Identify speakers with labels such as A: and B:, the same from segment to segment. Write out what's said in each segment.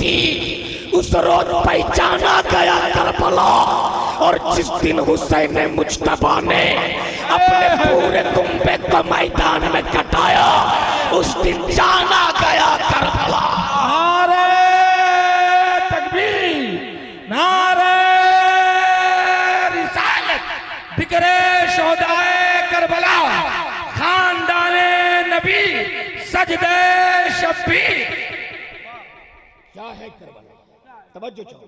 A: थी, उस रोज पहचाना गया करबला। और जिस दिन हुसैन मुज्तबा ने अपने पूरे कुंबे को मैदान में कटाया, उस दिन जाना गया करबला।
B: नारे तकबीर, नारे रिसालत, जिक्रे शोहदाए करबला, खानदाने नबी, सजदे शब्बीर।
A: क्या है करबला? तवज्जो चाहो।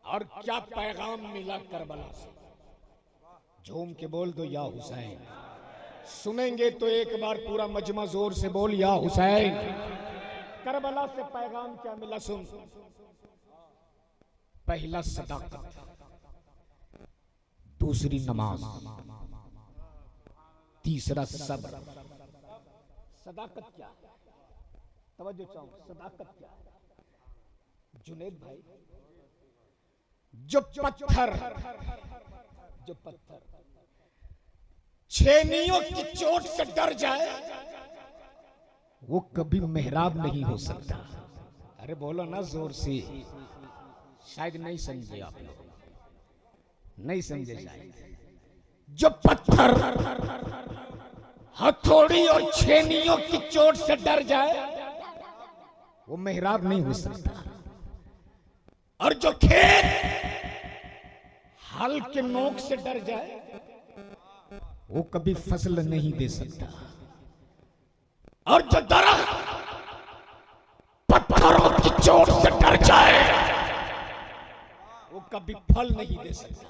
A: और क्या पैगाम मिला करबला से? झूम के बोल दो या हुसैन। सुनेंगे तो एक बार पूरा मजमा जोर से बोल या हुसैन। करबला से पैगाम क्या मिला? सुन। पहला सदाकत, दूसरी नमाज, तीसरा सब्र। सदाकत क्या है? तवज्जो चाहो। सदाकत क्या है? जुनैद भाई, जो पत्थर छेनियों की चोट से डर जाए, वो कभी मेहराब नहीं हो सकता। अरे बोलो ना जोर से, शायद नहीं समझे आप लोग, नहीं समझे शायद। जो पत्थर हथौड़ी और छेनियों की चोट से डर जाए, वो मेहराब नहीं हो सकता। और जो खेत हल के नोक से डर जाए, वो कभी फसल नहीं दे सकता। और जो दरख्त पत्थरों की चोट से डर जाए, वो कभी फल नहीं दे सकता।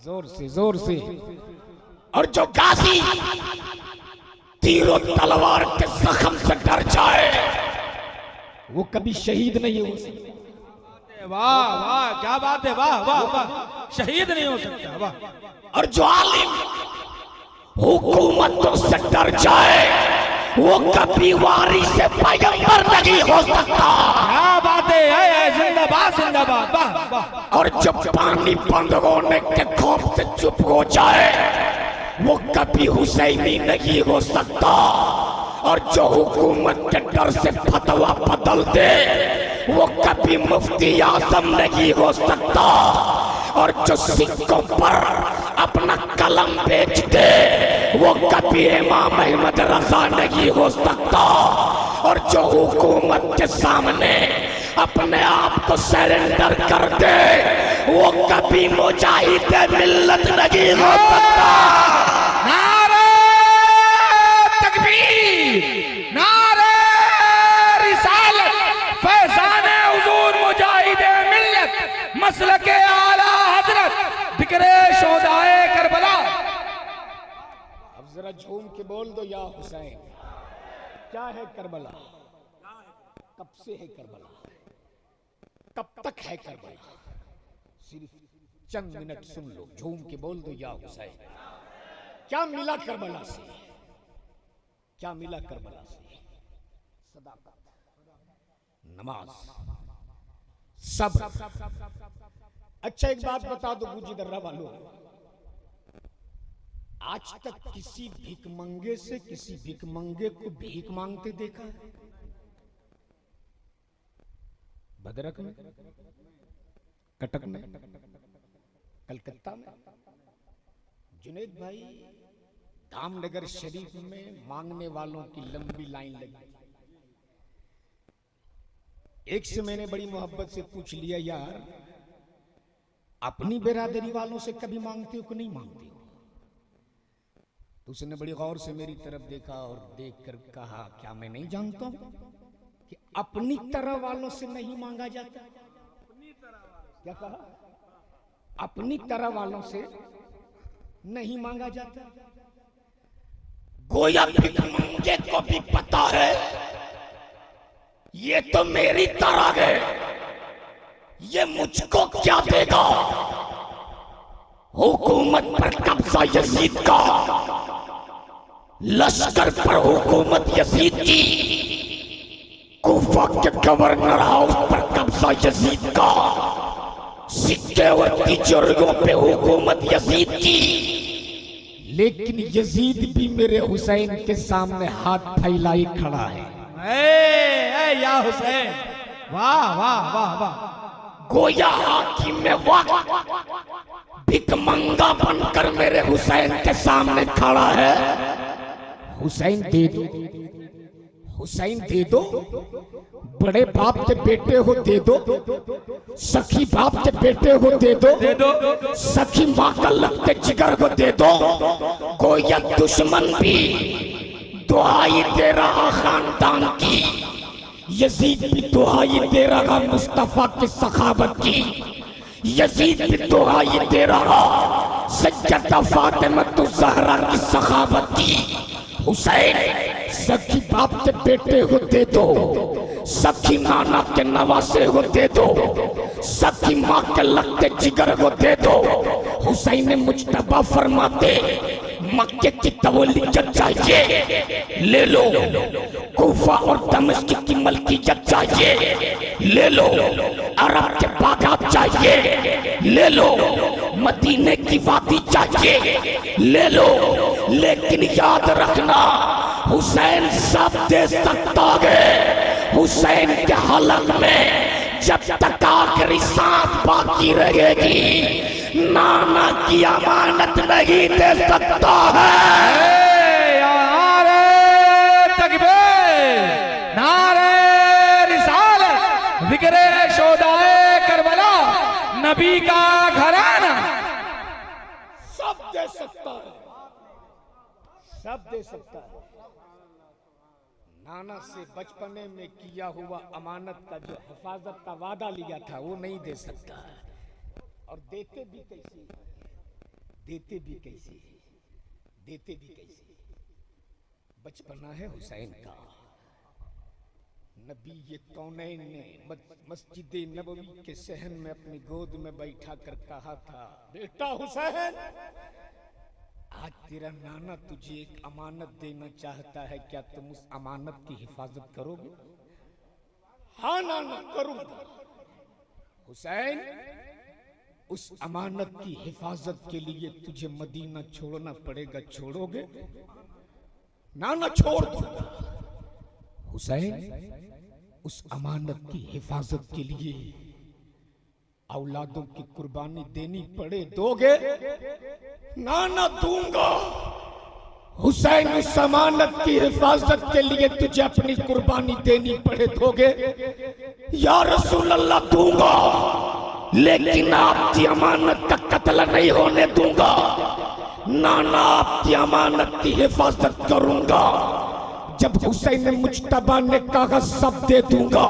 A: जोर से, जोर से। और जो गाजी तीरों तलवार के जख्म से डर जाए, वो कभी शहीद नहीं हो सकता।
B: वाह वाह, क्या बात है, वाह वाह वाह, शहीद नहीं हो सकता, वाह।
A: और जो आलिम हुकूमतों से डर जाए, वो कभी वारी से पैगंबर नहीं हो सकता।
B: क्या बात है, जिंदाबाद जिंदाबाद, वाह वाह।
A: और जब पानी बंद होने के खौफ से चुप हो जाए, वो कभी हुसैनी नहीं हो सकता। और जो हुकूमत के डर से फतवा बदल दे, वो कभी मुफ्ती आजम नहीं हो सकता। और जो सिक्कों पर अपना कलम बेच दे, वो कभी इमाम अहमद रजा नहीं हो सकता। और जो हुकूमत के सामने अपने आप को सरेंडर कर दे, वो कभी मुजाहिद मिल्लत नहीं हो सकता।
B: नारे तकबीर, नारे रिसालत, फैज़ाने हुजूर मुजाहिद मिल्लत, मसलके आला हजरत, जिक्रे शोहदाए करबला।
A: अब जरा झूम के बोल दो या हुसैन। क्या है करबला? कब से है करबला? कब तक है करबला? सिर्फ चंद मिनट सुन लो, झूम के बोल दो या हुसैन। क्या मिला करबला से? क्या मिला करबला से? सदाकत, नमाज, सब्र। अच्छा एक बात बता दो गुजी दर्रा वालों, आज तक किसी भिखमंगे से किसी भिखमंगे को भीख मांगते देखा है? भद्रक में, कटक में, कलकत्ता में, जुनैद भाई, धामनगर शरीफ में मांगने वालों की लंबी लाइन लगी। एक से मैंने बड़ी मोहब्बत से पूछ लिया, यार अपनी बिरादरी वालों से कभी मांगते हो कि नहीं मांगते हो? तो उसने बड़ी गौर से मेरी तरफ देखा और देखकर कहा, क्या मैं नहीं जानता हूं कि अपनी तरह वालों से नहीं मांगा जाता? क्या कहा? अपनी तरह वालों से नहीं मांगा जाता। गोया भिखमंगे को भी पता है ये तो मेरी तरह है, ये मुझको क्या देगा? हुकूमत पर कब्जा यजीद का, लश्कर पर हुकूमत यजीद की, कूफा के गवर्नर हाउस पर कब्जा यजीद का, सिक्के और तिजोरियों पे हुकूमत यजीद की। लेकिन यजीद भी मेरे हुसैन के सामने हाथ फैलाई खड़ा है।
B: ए या हुसैन, वाह वाह वाह वाह।
A: गोया हाकिम में वक्त भिकमंगा बनकर मेरे हुसैन के सामने खड़ा है। हुसैन दे दो, हुसैन दे दो, बड़े बाप के बेटे हो दे दो, सखी बाप के बेटे हो दे दो, सखी माँ का लगते जिगर को दे दो। गोया दुश्मन भी दुहाई दे रहा खानदान की, यजीद भी दुहाई दे रहा मुस्तफा की सखावत की, यजीद भी दुहाई दे रहा सज्जदा फातिमा ज़हरा की सखावत की। हुसैन सखी बाप के बेटे हो दे दो, सखी नाना के नवासे हो दे दो, सखी माँ के लगते जिगर हो दे दो। हुसैन मुज्तबा फरमाते मक्के की तवल्लियत चाहिए ले लो, कूफा और दमिश्क की मलकियत चाहिए ले लो, अरब के बागात चाहिए ले लो, मदीने की वादी चाहिए ले लो। लेकिन याद रखना हुसैन सब दे सकता है। हुसैन के हलक में जब तक आखिरी सांस बाकी रहेगी नाना की अमानत नहीं दे सकता है।
B: नारे तकबीर, नारे रिसालत, जिक्रे शोदाए करबला, नबी का घराना
A: सब दे सकता है, सब दे सकता है। नाना से बचपने में किया हुआ अमानत का जो हिफाजत का वादा लिया था वो नहीं दे सकता है। और देते भी कैसे, देते भी कैसे, देते भी कैसे। बचपना है हुसैन का। नबी ये कौनैन ने मस्जिद नबवी के सहन में अपनी गोद में बैठा कर कहा था, बेटा हुसैन आज तेरा नाना तुझे एक अमानत देना चाहता है, क्या तुम उस अमानत की हिफाजत करोगे? हाँ नाना करूंगा। हुसैन उस अमानत की हिफाजत के लिए तुझे मदीना छोड़ना पड़ेगा, छोड़ोगे? नाना छोड़ दूंगा। हुसैन उस अमानत की हिफाजत के लिए औलादों की कुर्बानी देनी पड़े दोगे? नाना दूंगा। हुसैन उस अमानत की हिफाजत के लिए तुझे अपनी कुर्बानी देनी पड़े दोगे? या रसूल अल्लाह दूंगा, लेकिन आपकी अमानत का कत्ल नहीं होने दूंगा। नाना आपकी अमानत की हिफाजत करूंगा। जब हुसैन मुज्तबा ने कहा सब दे दूंगा,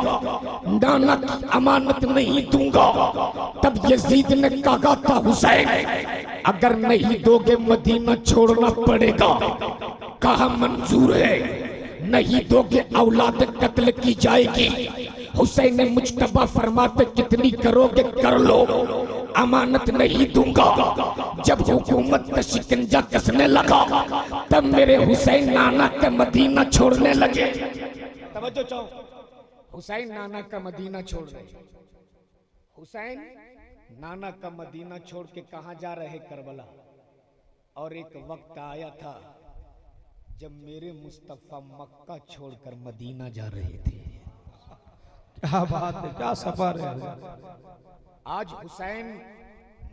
A: नाना की अमानत नहीं दूंगा, तब यजीद ने कहा था हुसैन अगर नहीं दोगे मदीना छोड़ना पड़ेगा। कहा मंजूर है, नहीं दोगे औलाद कत्ल की जाएगी। हुसैन मुज्तबा फरमाते कितनी करोगे कर लो, अमानत नहीं दूंगा। जब हुकूमत का शिकंजा कसने लगा तब मेरे हुसैन नाना का मदीना छोड़ने लगे। तवज्जो चाहो, हुसैन नाना का मदीना छोड़ रहे। हुसैन नाना का मदीना छोड़ के कहां जा रहे? करबला। और एक वक्त आया था जब मेरे मुस्तफा मक्का छोड़कर मदीना जा रहे थे।
B: क्या बात है, क्या सफर है।
A: आज हुसैन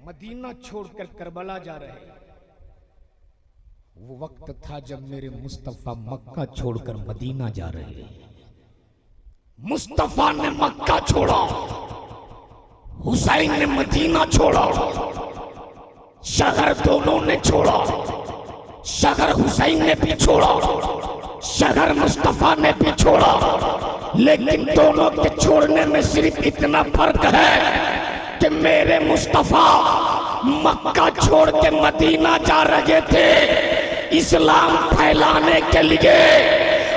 A: मदीना छोड़कर करबला जा रहे हैं। वो वक्त था जब मेरे मुस्तफा मक्का छोड़कर मदीना जा रहे हैं। मुस्तफा ने मक्का छोड़ा, हुसैन ने मदीना छोड़ा। शहर दोनों ने छोड़ा, शहर हुसैन ने भी छोड़ा, शहर मुस्तफा ने भी छोड़ा। लेकिन दोनों के छोड़ने में सिर्फ इतना फर्क है कि मेरे मुस्तफा मक्का छोड़ के मदीना जा रहे थे इस्लाम फैलाने के लिए,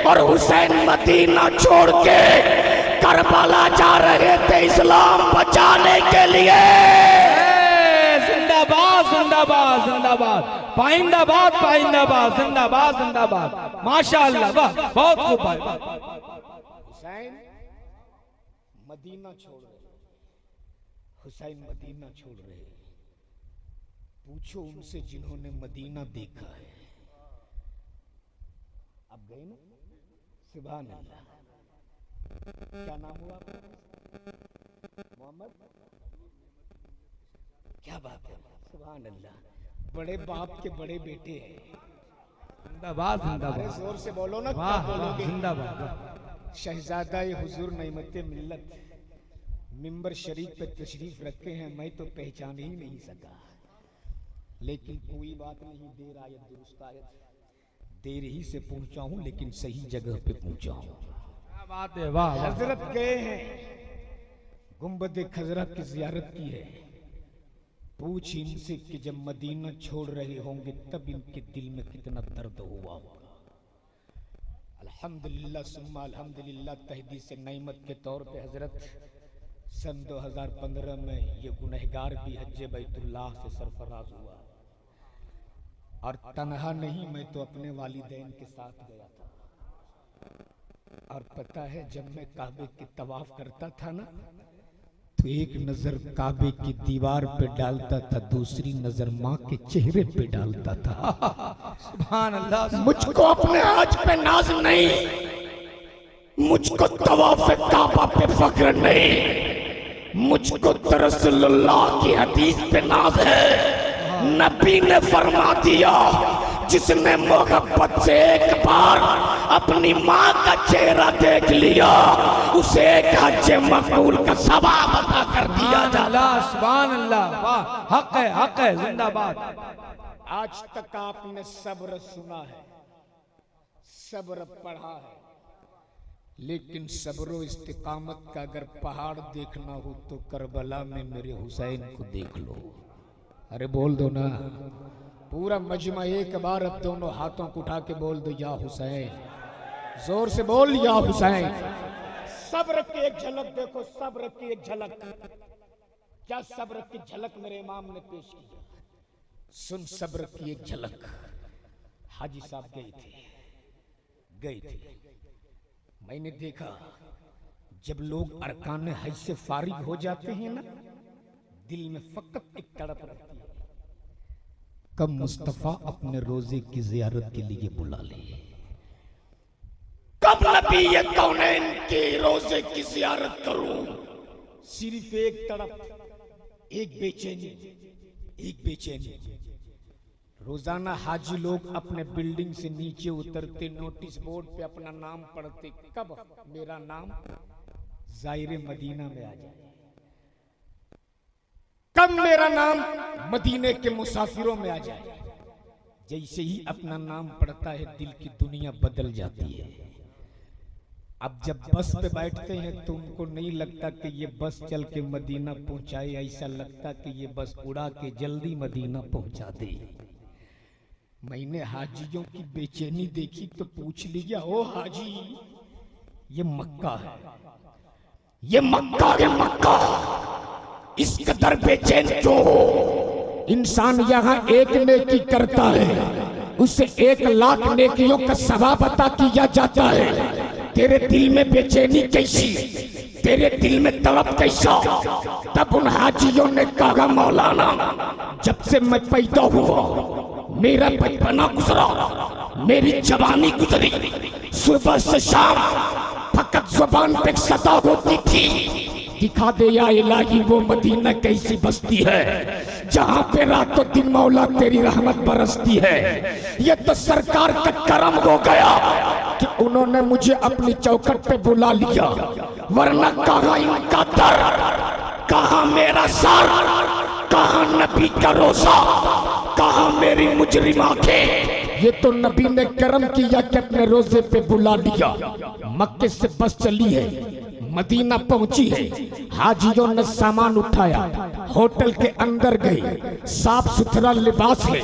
A: और हुसैन मदीना छोड़ के करबला जा रहे थे इस्लाम बचाने के लिए।
B: जिंदाबाद जिंदाबाद जिंदाबाद, पाइंदाबाद पाइंदाबाद, जिंदाबाद जिंदाबाद। माशाअल्लाह, वाह, बहुत खूब भाई।
A: हुसैन मदीना छोड़ रहे, हुसैन मदीना छोड़ रहे। पूछो उनसे जिन्होंने मदीना देखा है। अब गए ना? सुभान अल्लाह। क्या नाम हुआ आपका? क्या बात है, सुभान अल्लाह, बड़े बाप के बड़े बेटे हैं।
B: जिंदाबाद
A: अरे
B: जिंदाबाद,
A: जोर से बोलो ना,
B: वाह
A: क्या
B: वाह,
A: बोलोगे?
B: जिंदाबाद।
A: शहजादा ये हुजूर नईमत मिल्लत मिंबर शरीफ पे तशरीफ रखे हैं, मैं तो पहचान ही नहीं सका, लेकिन कोई बात नहीं, देर आयत दुरुस्त आयत, देर ही से पहुंचा हूं लेकिन सही जगह पे पहुंचा हूं।
B: क्या बात है, वाह वाह।
A: हजरत गए हैं, गुंबद खजरा की जियारत की है। पूछ इनसे कि जब मदीना छोड़ रहे होंगे तब इनके दिल में कितना दर्द हुआ होगा। अल्हम्दुलिल्लाह सुम्मा अल्हम्दुलिल्लाह, तहदीस नईमत के तौर पे हजरत सन 2015 में ये गुनहगार भी हज्जे बैतुल्लाह से सरफराज हुआ, और तनहा नहीं, मैं तो अपने वालिदैन के साथ गया था। और पता है, जब मैं काबे की तवाफ करता था ना, तो एक नजर काबे की दीवार पे डालता था, दूसरी नजर माँ के चेहरे पे डालता था।
B: सुभान अल्लाह।
A: मुझको अपने आज पे नाज नहीं, मुझको तवाफ काबा पे फख्र नहीं, मुझको तो रसूलुल्लाह की हदीस पे नाज है। नबी ने फरमा दिया, जिसने मोहब्बत से एक बार अपनी माँ का चेहरा देख लिया, उसे एक हज मकबूल का सवाब अता कर दिया जाला।
B: सुभान अल्लाह, वाह, हक है, जिंदाबाद।
A: आज तक आपने सब्र सुना है, सब्र पढ़ा है, लेकिन सब्र इस्तिकामत का अगर पहाड़ देखना हो तो करबला में मेरे हुसैन को देख लो। अरे बोल दो ना, पूरा मजमा एक बार अब दोनों हाथों को उठा के बोल दो, या हुसैन, जोर से बोल, या हुसैन। सब्र की एक झलक देखो, सब्र की एक झलक, क्या सब्र की झलक मेरे इमाम ने पेश की। सुन सब्र की एक झलक। हाजी साहब गए थे, मैंने देखा जब लोग अरकान हज से फारिग हो जाते हैं ना, दिल में फकत एक तड़प रहती है, कब मुस्तफा अपने रोजे की जियारत के लिए बुला ले, कब नबी ये कौनैन के रोजे की जियारत करूं। सिर्फ एक तड़प, एक बेचैनी, एक बेचैनी। रोजाना हाजी लोग अपने बिल्डिंग से नीचे उतरते, नोटिस बोर्ड पे अपना नाम पढ़ते, कब मेरा नाम जायरे मदीना में आ जाए, कब मेरा नाम मदीने के मुसाफिरों में आ जाए। जैसे ही अपना नाम पढ़ता है, दिल की दुनिया बदल जाती है। अब जब बस पे बैठते हैं तो उनको नहीं लगता कि ये बस चल के मदीना पहुंचाए, ऐसा लगता कि ये बस उड़ा के जल्दी मदीना पहुंचा दे। मैंने हाजियों की बेचैनी देखी तो पूछ लिया, ओ हाजी, ये मक्का है, ये मक्का है, मक्का, इस कदर बेचैन क्यों हो? इंसान यहाँ एक नेकी करता है, उसे 1,00,000 नेकियों का सवाब अता किया जाता है। तेरे दिल में बेचैनी कैसी, तेरे दिल में तड़प कैसा? तब उन हाजियों ने कहा, मौलाना, जब से मैं पैदा हुआ मेरा बचपना गुजरा, मेरी जवानी गुजरी, सुबह से शाम फकत जुबान पे सदा होती थी, दिखा दे या इलाही वो मदीना कैसी बस्ती है, जहाँ पे रातों दिन मौला तेरी रहमत बरसती है। ये तो सरकार का करम हो गया कि उन्होंने मुझे अपनी चौखट पे बुला लिया, वरना कहाँ इनका दर, कहाँ मेरा सर, कहाँ नबी का रोजा, कहाँ मेरी मुजरिम आंखें। ये तो नबी ने करम किया कि अपने रोजे पे बुला लिया। मक्के से बस चली है, मदीना पहुंची है, हाजियों ने सामान उठाया, होटल के अंदर गए, साफ सुथरा लिबास है,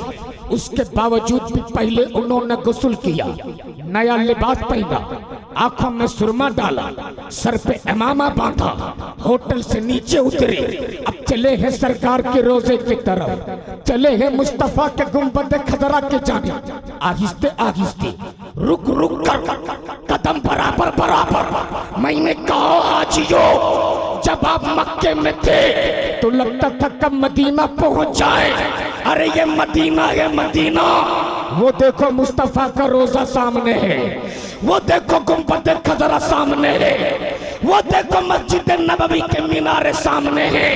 A: उसके बावजूद भी पहले उन्होंने गुस्ल किया, नया लिबास पहना, आंखों में सुरमा डाला, सर पे इमामा बांधा, होटल से नीचे उतरे। अब चले हैं सरकार के रोजे की तरफ, चले हैं मुस्तफा के गुंबद खजरा के जानिब। आहिस्ते आहिस्ते, रुक रुक कर, कदम बराबर बराबर। मैंने कहा, हाजियों, जब आप मक्के में थे तो लगता था कब मदीना पहुंच जाए। अरे ये मदीना है, मदीना। वो देखो मुस्तफा का रोजा सामने है, वो देखो गुंबद खजरा सामने है, वो देखो मस्जिद नबवी के मीनारे सामने है।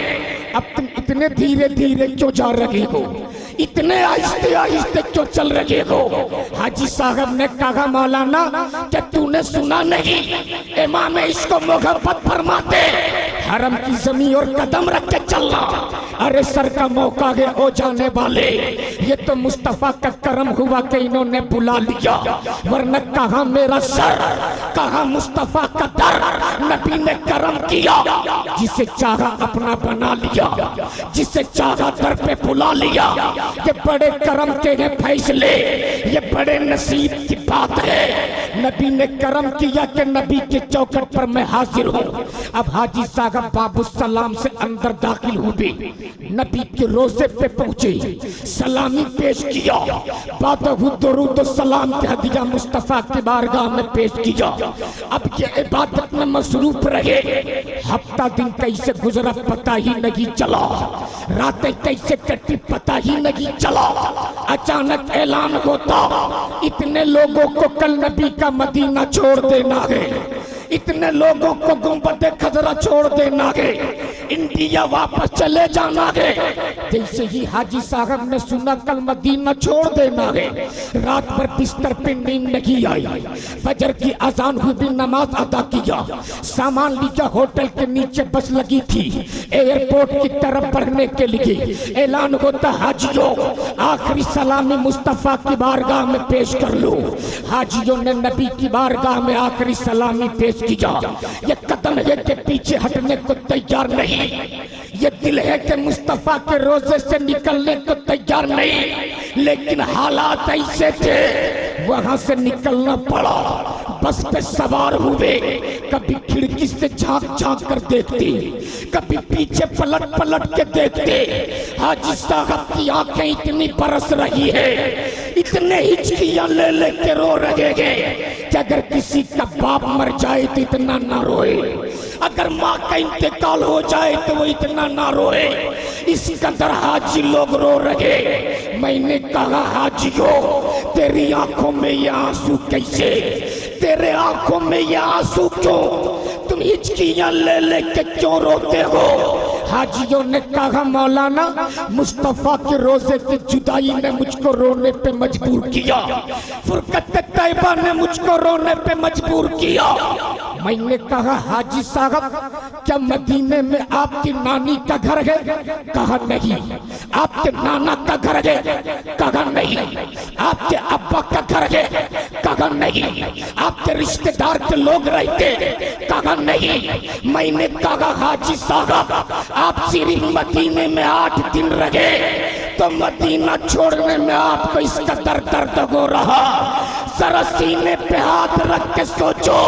A: अब तुम इतने धीरे धीरे क्यों जा रहे हो, इतने आहिस्ते आहिस्ते क्यों चल रहे हो? हाजी साहब ने कहा मौलाना क्या तूने सुना नहीं, इमाम इसको मोहब्बत फरमाते हरम की जमीन और कदम रख के चलना। अरे सर का मौका है ओ जाने वाले, ये तो मुस्तफा का करम हुआ कि इन्होंने बुला लिया, वरना कहा मेरा सर, कहा मुस्तफा का दर। नबी ने करम किया, जिसे चाहा अपना बना लिया, जिसे चाहा दर पे बुला लिया। ये बड़े करम के हैं फैसले, ये बड़े नसीब की बात है। नबी ने करम किया कि नबी के चौखट पर मैं हाजिर हूँ। अब हाजी साहब बाबू सलाम से अंदर दाखिल हुए, नबी के रोजे पे पहुंचे, सलामी पेश किया, दरूद सलाम के हदिया मुस्तफा की बारगाह में पेश किया। अब ये इबादत में मसरूफ रहे। हफ्ता दिन कैसे गुजरा पता ही नहीं चला, रातें कैसे कटी पता ही नहीं चला। अचानक ऐलान होता इतने लोगों को कल नबी का मदीना छोड़ देना है, इतने लोगों को गुंबद खजरा छोड़ देना है, इंडिया वापस चले जाना है। जैसे ही हाजी साहब ने सुना कल मदीना छोड़ देना है, रात भर बिस्तर पे नींद नहीं आई। फजर की अजान हुई भी नमाज अदा किया, सामान लिया, होटल के नीचे बस लगी थी एयरपोर्ट की तरफ बढ़ने के लिए। ऐलान होता हाजियों आखिरी सलामी मुस्तफा की बारगाह में पेश कर लो। हाजियों ने नबी की बारगाह में आखिरी सलामी पेश किया। ये कदम है कि पीछे हटने को तैयार नहीं, ये दिल है कि मुस्तफा के रोजे से निकलने को तैयार नहीं। लेकिन हालात ऐसे थे, वहां से निकलना पड़ा। बस पे सवार हुए, कभी खिड़की से झांक झांक कर देखते, कभी पीछे पलट पलट के देखते। हाजी साहब की आंखें इतनी बरस रही है, इतने हिचकियां ले ले के रो रहे हैं कि अगर किसी का बाप मर जाए तो इतना ना रोए, अगर माँ का इंतकाल हो जाए तो वो इतना ना रोए। इस कदर हाजी लोग रो रहे। मैंने कहा हाजियों तेरी आंखों में ये आंसू कैसे, तेरे आंखों में ये आंसू क्यों, तुम हिचकियां ले ले के क्यों रोते हो? हाजियों ने कहा मौलाना मुस्तफा के रोजे की जुदाई ने मुझको रोने पे मजबूर किया, फुरकत तैयबा ने मुझको रोने पे मजबूर किया। मैंने कहा हाजी साहब क्या मदीने में आपकी नानी का घर है? कहा नहीं। आपके नाना का घर है? कहा नहीं। आपके अब्बा का घर है? कहा नहीं। आपके रिश्तेदार के लोग रहते? कहा नहीं। मैंने कहा हाजी साहब आप सिर्फ मदीने में 8 दिन रहे तो मदीना छोड़ने में आपको इसका दर्द हो रहा। जरा सीने पे हाथ रख के सोचो,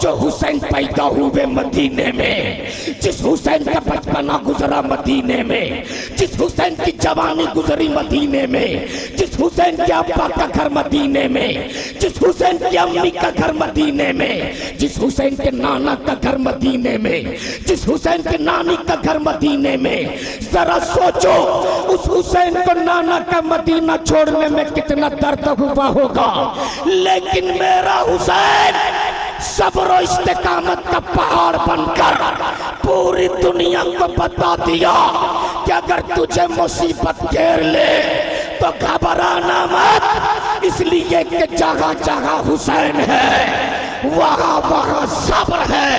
A: जो हुसैन पैदा हुए मदीने में, जिस हुसैन का बचपना गुजरा मदीने में, जिस हुसैन की जवानी गुजरी मदीने में, जिस हुसैन के अब्बा का घर मदीने में, जिस हुसैन की अम्मी का घर मदीने में, जिस हुसैन के नाना का घर मदीने में, जिस हुसैन के नानी का घर मदीने में, जरा सोचो उस हुसैन को नाना का मदीना छोड़ने में कितना दर्द हुआ होगा। लेकिन मेरा हुसैन सब्र और इस्तेकामत का पहाड़ बनकर पूरी दुनिया को बता दिया कि अगर तुझे मुसीबत घेर ले तो घबराना मत, इसलिए कि जगह जगह हुसैन है, वहां वहां सब्र है,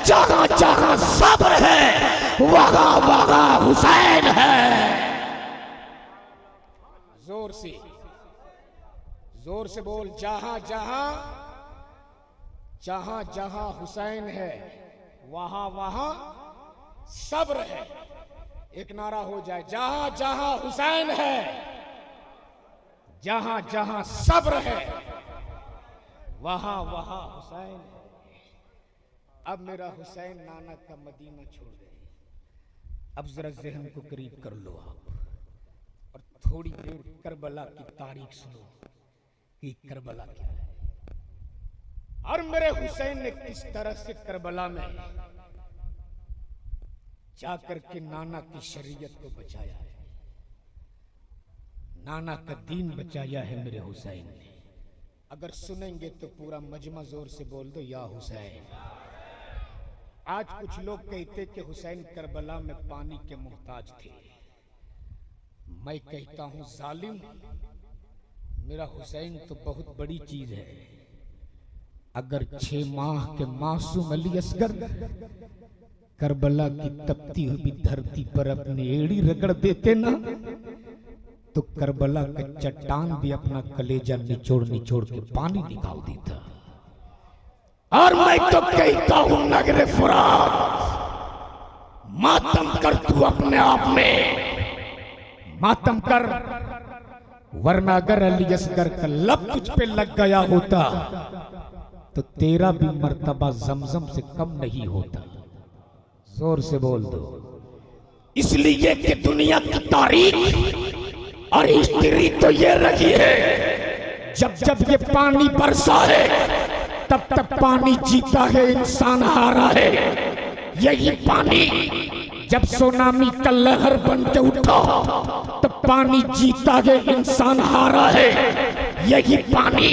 A: जगह जगह सब्र है, वहां वहां हुसैन है। जोर से बोल, जहां जहां जहां जहां हुसैन है वहां वहां सब्र है। एक नारा हो जाए, जहां जहां हुसैन है जहां जहां सब्र है, वहां वहां हुसैन है। अब मेरा हुसैन नाना का मदीना छोड़ गए। अब जरा ज़हन को करीब कर लो आप और थोड़ी देर करबला की तारीख सुनो कि करबला क्या है और मेरे हुसैन ने किस तरह से करबला में जाकर के नाना की शरीयत को बचाया है, नाना का दीन बचाया है मेरे हुसैन ने। अगर सुनेंगे तो पूरा मजमा जोर से बोल दो, या हुसैन। आज कुछ लोग कहते कि हुसैन करबला में पानी के मोहताज थे। मैं कहता हूं जालिम, मेरा हुसैन तो बहुत बड़ी चीज है। अगर 6 माह के मासूम अली असगर करबला की तपती हुई धरती पर अपनी एड़ी रगड़ देते ना, तो करबला का चट्टान भी अपना कलेजा निचोड़ निचोड़ के पानी निकाल देता। और मैं तो कहता हूं नगरे फुरात, मातम कर तू अपने आप में, मातम कर, वरना अगर अली असगर का लब तुझ पे लग गया होता तो तेरा भी मर्तबा जमजम से कम नहीं होता। जोर से बोल दो। इसलिए कि दुनिया की तारीख और हिस्ट्री तो ये रही है, जब जब ये पानी बरसा है तब तब पानी जीता है, इंसान हारा है। यही पानी जब सुनामी का लहर बन के उठा तब पानी जीता है, इंसान हारा है। यही पानी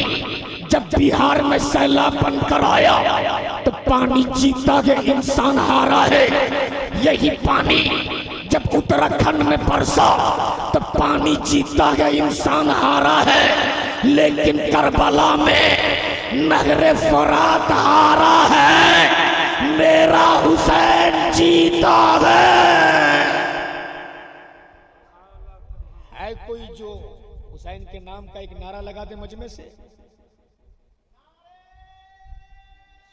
A: जब बिहार में सैलाब बनकर आया तो पानी जीता है, इंसान हारा है। यही पानी जब उत्तराखंड में बरसा तो पानी जीता है, इंसान हारा है। लेकिन करबला में नहरे फुरात हारा है, मेरा हुसैन जीता है। कोई जो हुसैन के नाम का एक नारा लगा दे मजमे से।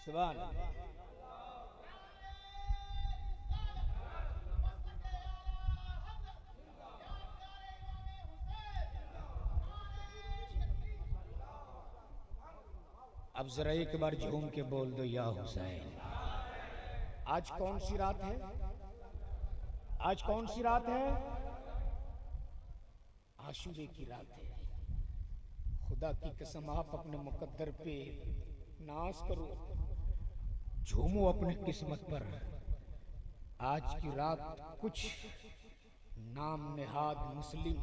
A: सुभान अल्लाह। अब जरा एक बार झूम के बोल दो या हुसैन। आज कौन सी रात है? आज कौन सी रात है? आशूरे की रात है। खुदा की कसम आप अपने मुकद्दर पे नाज करो, झूमो अपनी किस्मत पर। आज की रात कुछ नाम नेहाद मुस्लिम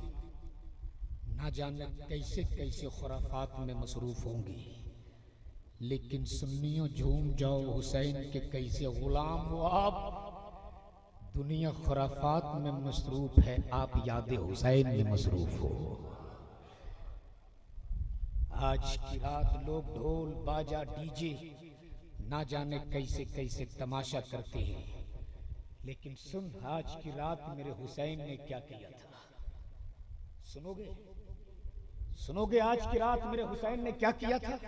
A: ना जाने कैसे कैसे खुराफात में मसरूफ होंगी, लेकिन सुन्नियों झूम जाओ, हुसैन के कैसे गुलाम हो आप। दुनिया खुराफात में मसरूफ है, आप याद हुसैन में मसरूफ हो। आज की रात लोग ढोल बाजा डीजे ना जाने कैसे कैसे तमाशा करते हैं, लेकिन सुन आज की रात मेरे हुसैन ने क्या किया था। सुनोगे? सुनोगे आज की रात मेरे हुसैन ने क्या किया था?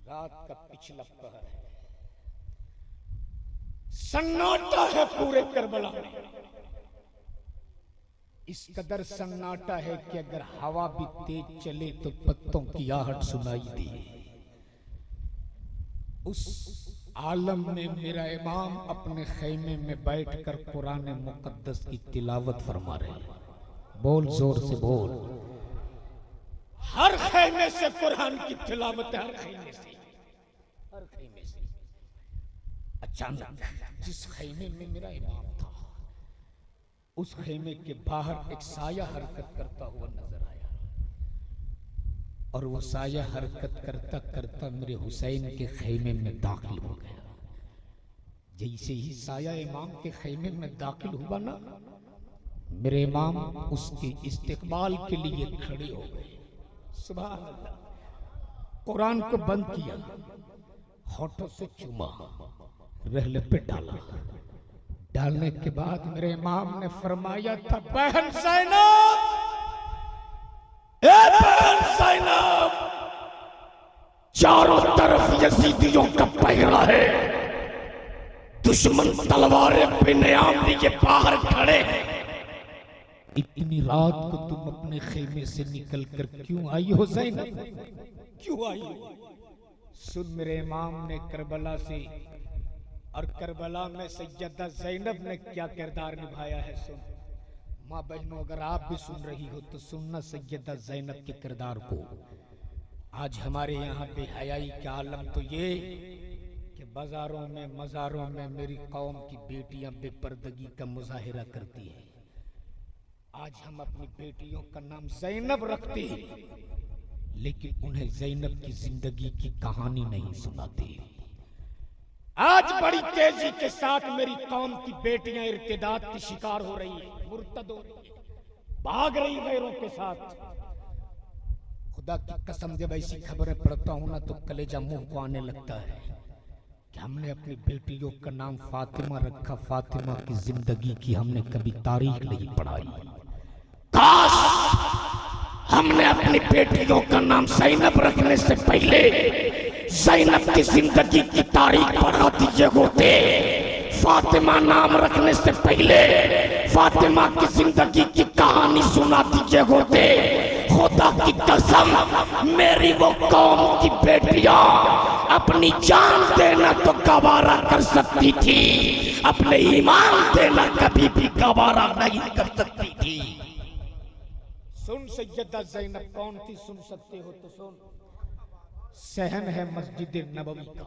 A: रात का पिछला पहर है, सन्नाटा है पूरे करबला में। इस कदर सन्नाटा है कि अगर हवा भी तेज चले तो पत्तों की आहट सुनाई दी। उस आलम में मेरा इमाम अपने खैमे में बैठकर कुरान मुकद्दस की तिलावत फरमा रहे। बोल जोर से बोल। हर खैमे से कुरान की तिलावत है, हर खैमे से, हर खैमे से। अचानक जिस खैमे में मेरा इमाम था उस खैमे के बाहर एक साया हरकत करता हुआ नजर आया, और वो साया हरकत करता करता मेरे हुसैन के खैमे में दाखिल हो गया। जैसे ही साया इमाम के खैमे में दाखिल हुआ ना, मेरे इमाम उसके इस्तेकबाल के लिए खड़े हो गए। सुभान अल्लाह। कुरान को बंद किया, होठों से चूमा, रहले पे डाला। डालने के बाद मेरे इमाम ने फरमाया था, बहन ज़ैनब, ए बहन ज़ैनब, चारों तरफ यजीदियों का पहरा है, दुश्मन तलवारें बेनियाम लिए बाहर खड़े हैं। इतनी रात को तुम अपने खेमे से निकल कर क्यों आई हो ज़ैनब? क्यों आई हो? सुन मेरे इमाम ने करबला से और करबला में सैयदा ज़ैनब ने क्या किरदार निभाया है सुन। माँ बहनों, अगर आप भी सुन रही हो तो सुनना सैयदा ज़ैनब के किरदार को। आज हमारे यहाँ बेहयाई के आलम तो ये कि बाजारों में मज़ारों में मेरी कौम की बेटियां बेपर्दगी का मुजाहिरा करती हैं। आज हम अपनी बेटियों का नाम ज़ैनब रखते हैं, लेकिन उन्हें ज़ैनब की जिंदगी की कहानी नहीं सुनाते। आज बड़ी तेजी के साथ मेरी कौम की बेटियां इर्तिदाद की शिकार हो रही है, मुर्तद हो रही है, भाग रही गैरों के साथ। खुदा की कसम जब ऐसी खबरें पढ़ता हूं ना तो कलेजा मुंह को आने लगता है कि हमने अपनी बेटियों का नाम फातिमा रखा, फातिमा की जिंदगी की हमने कभी तारीख नहीं पढ़ाई। काश हमने अपनी बेटियों का नाम ज़ैनब रखने से पहले ज़ैनब की जिंदगी की तारीख पढ़ा दिए होते। फातिमा नाम रखने से पहले फातिमा की जिंदगी की कहानी सुना दिए होते। खुदा की कसम मेरी वो कौम की बेटियां अपनी जान देना तो गवारा कर सकती थी, अपने ईमान देना कभी भी गवारा नहीं कर सकती थी। सुन सैयदा ज़ैनब कौन थी, सुन सकते हो तो सुन। सहन है मस्जिद नबवी का।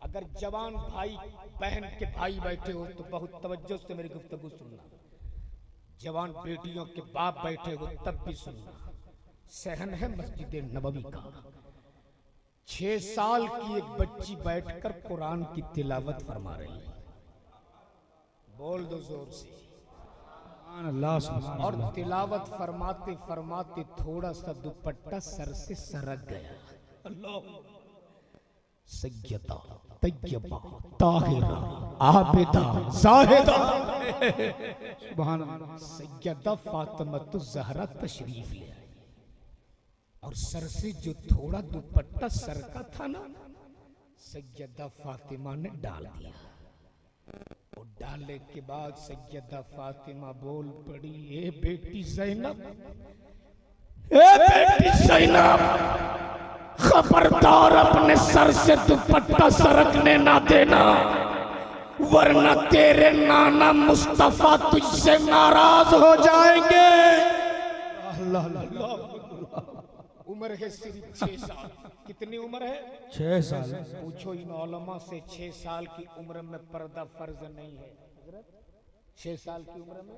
A: अगर जवान भाई बहन के भाई बैठे हो तो बहुत तवज्जो से मेरी गुफ्तगू सुनना। जवान बेटियों के बाप बैठे हो तब भी सुनना। सहन है मस्जिद नबवी का। 6 साल की एक बच्ची बैठकर कुरान की तिलावत फरमा रही है। बोल दो जोर से। और तिलावत फरमाते फरमाते थोड़ा सा दुपट्टा सर से सरक गया। अल्लाह। सैयदा तैयबा ताहिरा आबिदा जाहिदा सुभान अल्लाह सैयदा फातिमा ज़हरा तशरीफ ले आई और सर से जो थोड़ा दुपट्टा सर का था ना, सैयदा फातिमा ने डाल दिया। और डालने के बाद सैयदा फातिमा बोल पड़ी, ए बेटी ज़ैनब, ए बेटी ज़ैनब, खबरदार अपने सर से दुपट्टा सरकने ना देना, वरना तेरे नाना मुस्तफा तुझसे नाराज हो जाएंगे। अल्लाह अल्लाह। उम्र है सिर्फ 6 साल। कितनी उम्र है? 6 साल। पूछो इन उलमा से 6 साल की उम्र में पर्दा फर्ज नहीं है। 6 साल की उम्र में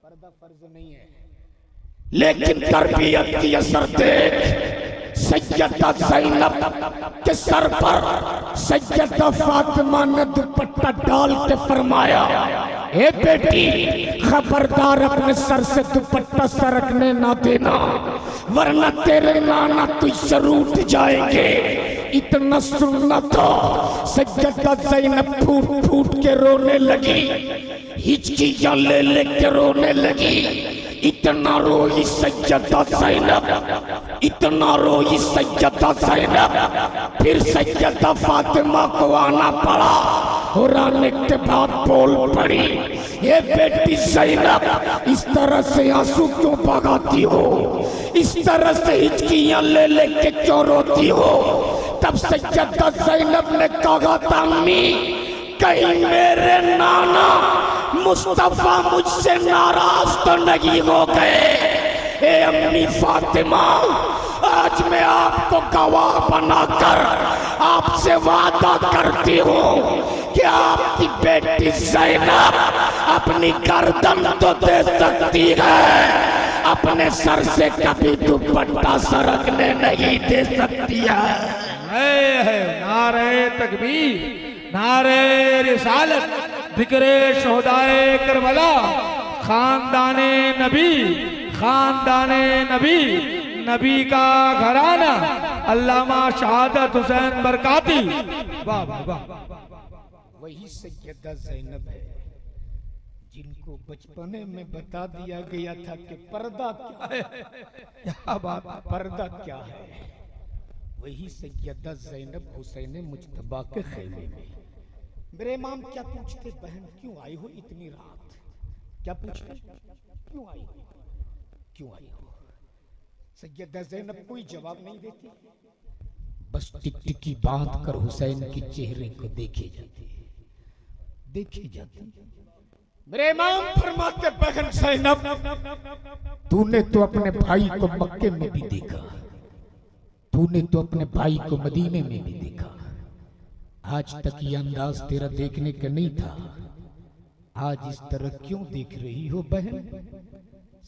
A: पर्दा फर्ज नहीं है, लेकिन तरबियत की असर देख सैयदा ज़ैनब के सर पर सैयदा फातिमा ने दुपट्टा डाल के फरमाया, ए बेटी खबरदार अपने सर से दुपट्टा सरकने ना देना, वरना तेरे नाना तुझसे रूठ जाएंगे। इतना सुनना था, सैयदा ज़ैनब फूट फूट के रोने लगी, हिचकियां ले ले के रोने लगी। इतना रोई सैयदा ज़ैनब, इतना रोई सैयदा ज़ैनब, फिर सैयदा फातिमा को आना पड़ा और आने के बाद बोल पड़ी, ये बेटी ज़ैनब इस तरह से आंसू क्यों बगाती हो, इस तरह से हिचकियां ले ले के क्यों रोती हो। तब सैयदा ज़ैनब ने कहा, अम्मी कहीं मेरे नाना मुस्तफा मुझसे नाराज तो नहीं हो गए। ए अम्मी फातिमा, आज मैं आपको गवाह बनाकर आपसे वादा करती हूँ कि आपकी बेटी ज़ैनब अपनी गर्दन तो दे सकती है, अपने सर से कभी दुपट्टा सरकने नहीं दे सकती है।
B: नारे तकबीर, नारे रिसालत, जिक्रे शोहदाए करबला, खानदाने नबी, खानदाने नबी, नबी का घराना, अल्लामा शहादत हुसैन बरकाती। वाह वाह वाह।
A: वही सैयदा ज़ैनब है जिनको बचपने में बता दिया गया था कि पर्दा क्या है। क्या बात, पर्दा क्या है। वही सैयदा ज़ैनब हुसैन मुज्तबा के खैमे में। मेरे इमाम क्या पूछते, बहन क्यों आई हो इतनी रात, क्या पूछते, क्यों आई हो, क्यों आई हो। सैयदा ज़ैनब कोई जवाब नहीं देती, बस टिकटिकी बात कर हुसैन के चेहरे को देखे जाती, देखे जाती। मेरे इमाम फरमाते, बहन ज़ैनब तूने तो अपने भाई को मक्के में भी देखा, तूने तो अपने भाई को मदीने में भी देखा, आज तक ये अंदाज तेरा देखने का नहीं था, आज इस तरह क्यों देख रही हो बहन।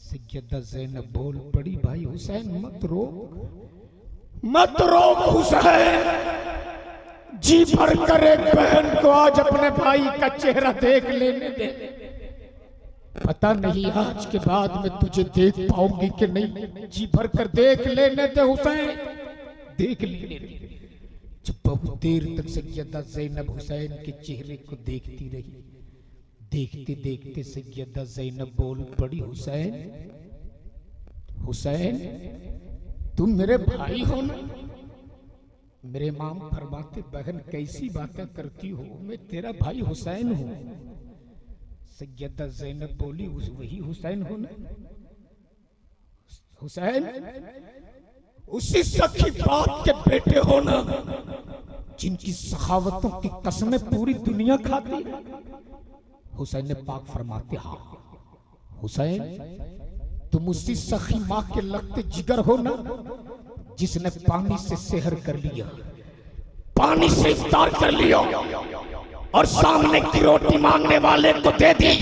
A: सैयदा ज़ैनब बोल पड़ी, भाई हुसैन मत रोक, मत रोक हुसैन, जी भर कर एक बहन को आज अपने भाई का चेहरा देख लेने दे। पता नहीं आज के बाद में तुझे देख पाऊंगी कि नहीं। जी भर कर देख लेने दे हुसैन, देख लेने दे। जब बहुत देर तक सैयदा ज़ैनब हुसैन के चेहरे को देखती रही, देखते देखते सैयदा ज़ैनब बोल पड़ी, हुसैन हुसैन तुम मेरे भाई हो ना? मेरे इमाम फरमाते, बहन कैसी बातें करती हो, मैं तेरा भाई हुसैन हूं। सैयदा ज़ैनब बोली, वही हुसैन हो ना? हुसैन उसी सखी बाप के बेटे हो ना, जिनकी सखावतों की कसमें पूरी दुनिया खाती है? हुसैन ने पाक फरमाते, हाँ हुसैन तुम उसी सखी माँ के लगते जिगर हो ना, जिसने पानी से सेहर कर लिया, पानी से इफ्तार कर लिया और सामने की रोटी मांगने वाले को दे दी।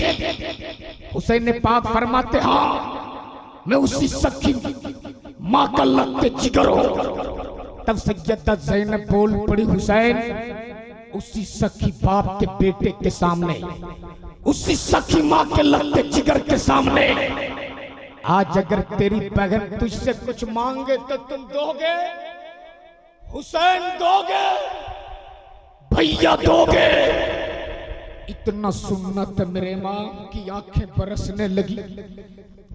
A: हुसैन ने पाक फरमाते, हाँ मैं उसी सखी माँ का लगते जिगर हूं। तब सैयदा ज़ैनब बोल पड़ी, हुसैन उसी सखी बाप के बेटे के सामने, उसी सखी माँ के लगते जिगर के सामने आज अगर तेरी बहन तुझसे कुछ मांगे तो तुम दोगे? हुसैन दोगे? भैया दोगे? इतना सुनना तो मेरे इमाम की आंखें बरसने लगी।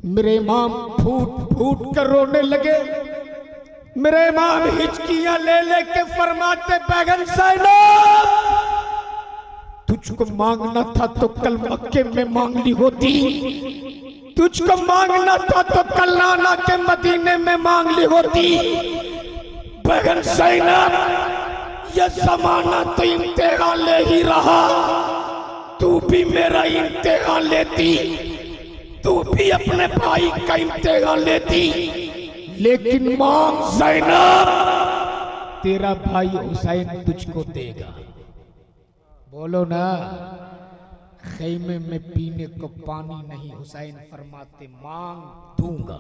A: मेरे इमाम फूट फूट कर रोने लगे। मेरे इमाम हिचकियां ले लेके फरमाते, बहन ज़ैनब तुझको मांगना था तो कल मक्के में मांग ली होती, तुझको मांगना था तो कल नाना के मदीने में मांग ली होती। बहन ज़ैनब ये जमाना तो इम्तिहान ले ही रहा, तू भी मेरा इम्तिहान लेती, तू भी अपने भाई का इम्तिहान लेती। लेकिन मांग ज़ैनब, तेरा भाई हुसैन तुझको देगा। बोलो ना, खैमे में पीने को पानी नहीं, हुसैन फरमाते मांग दूंगा।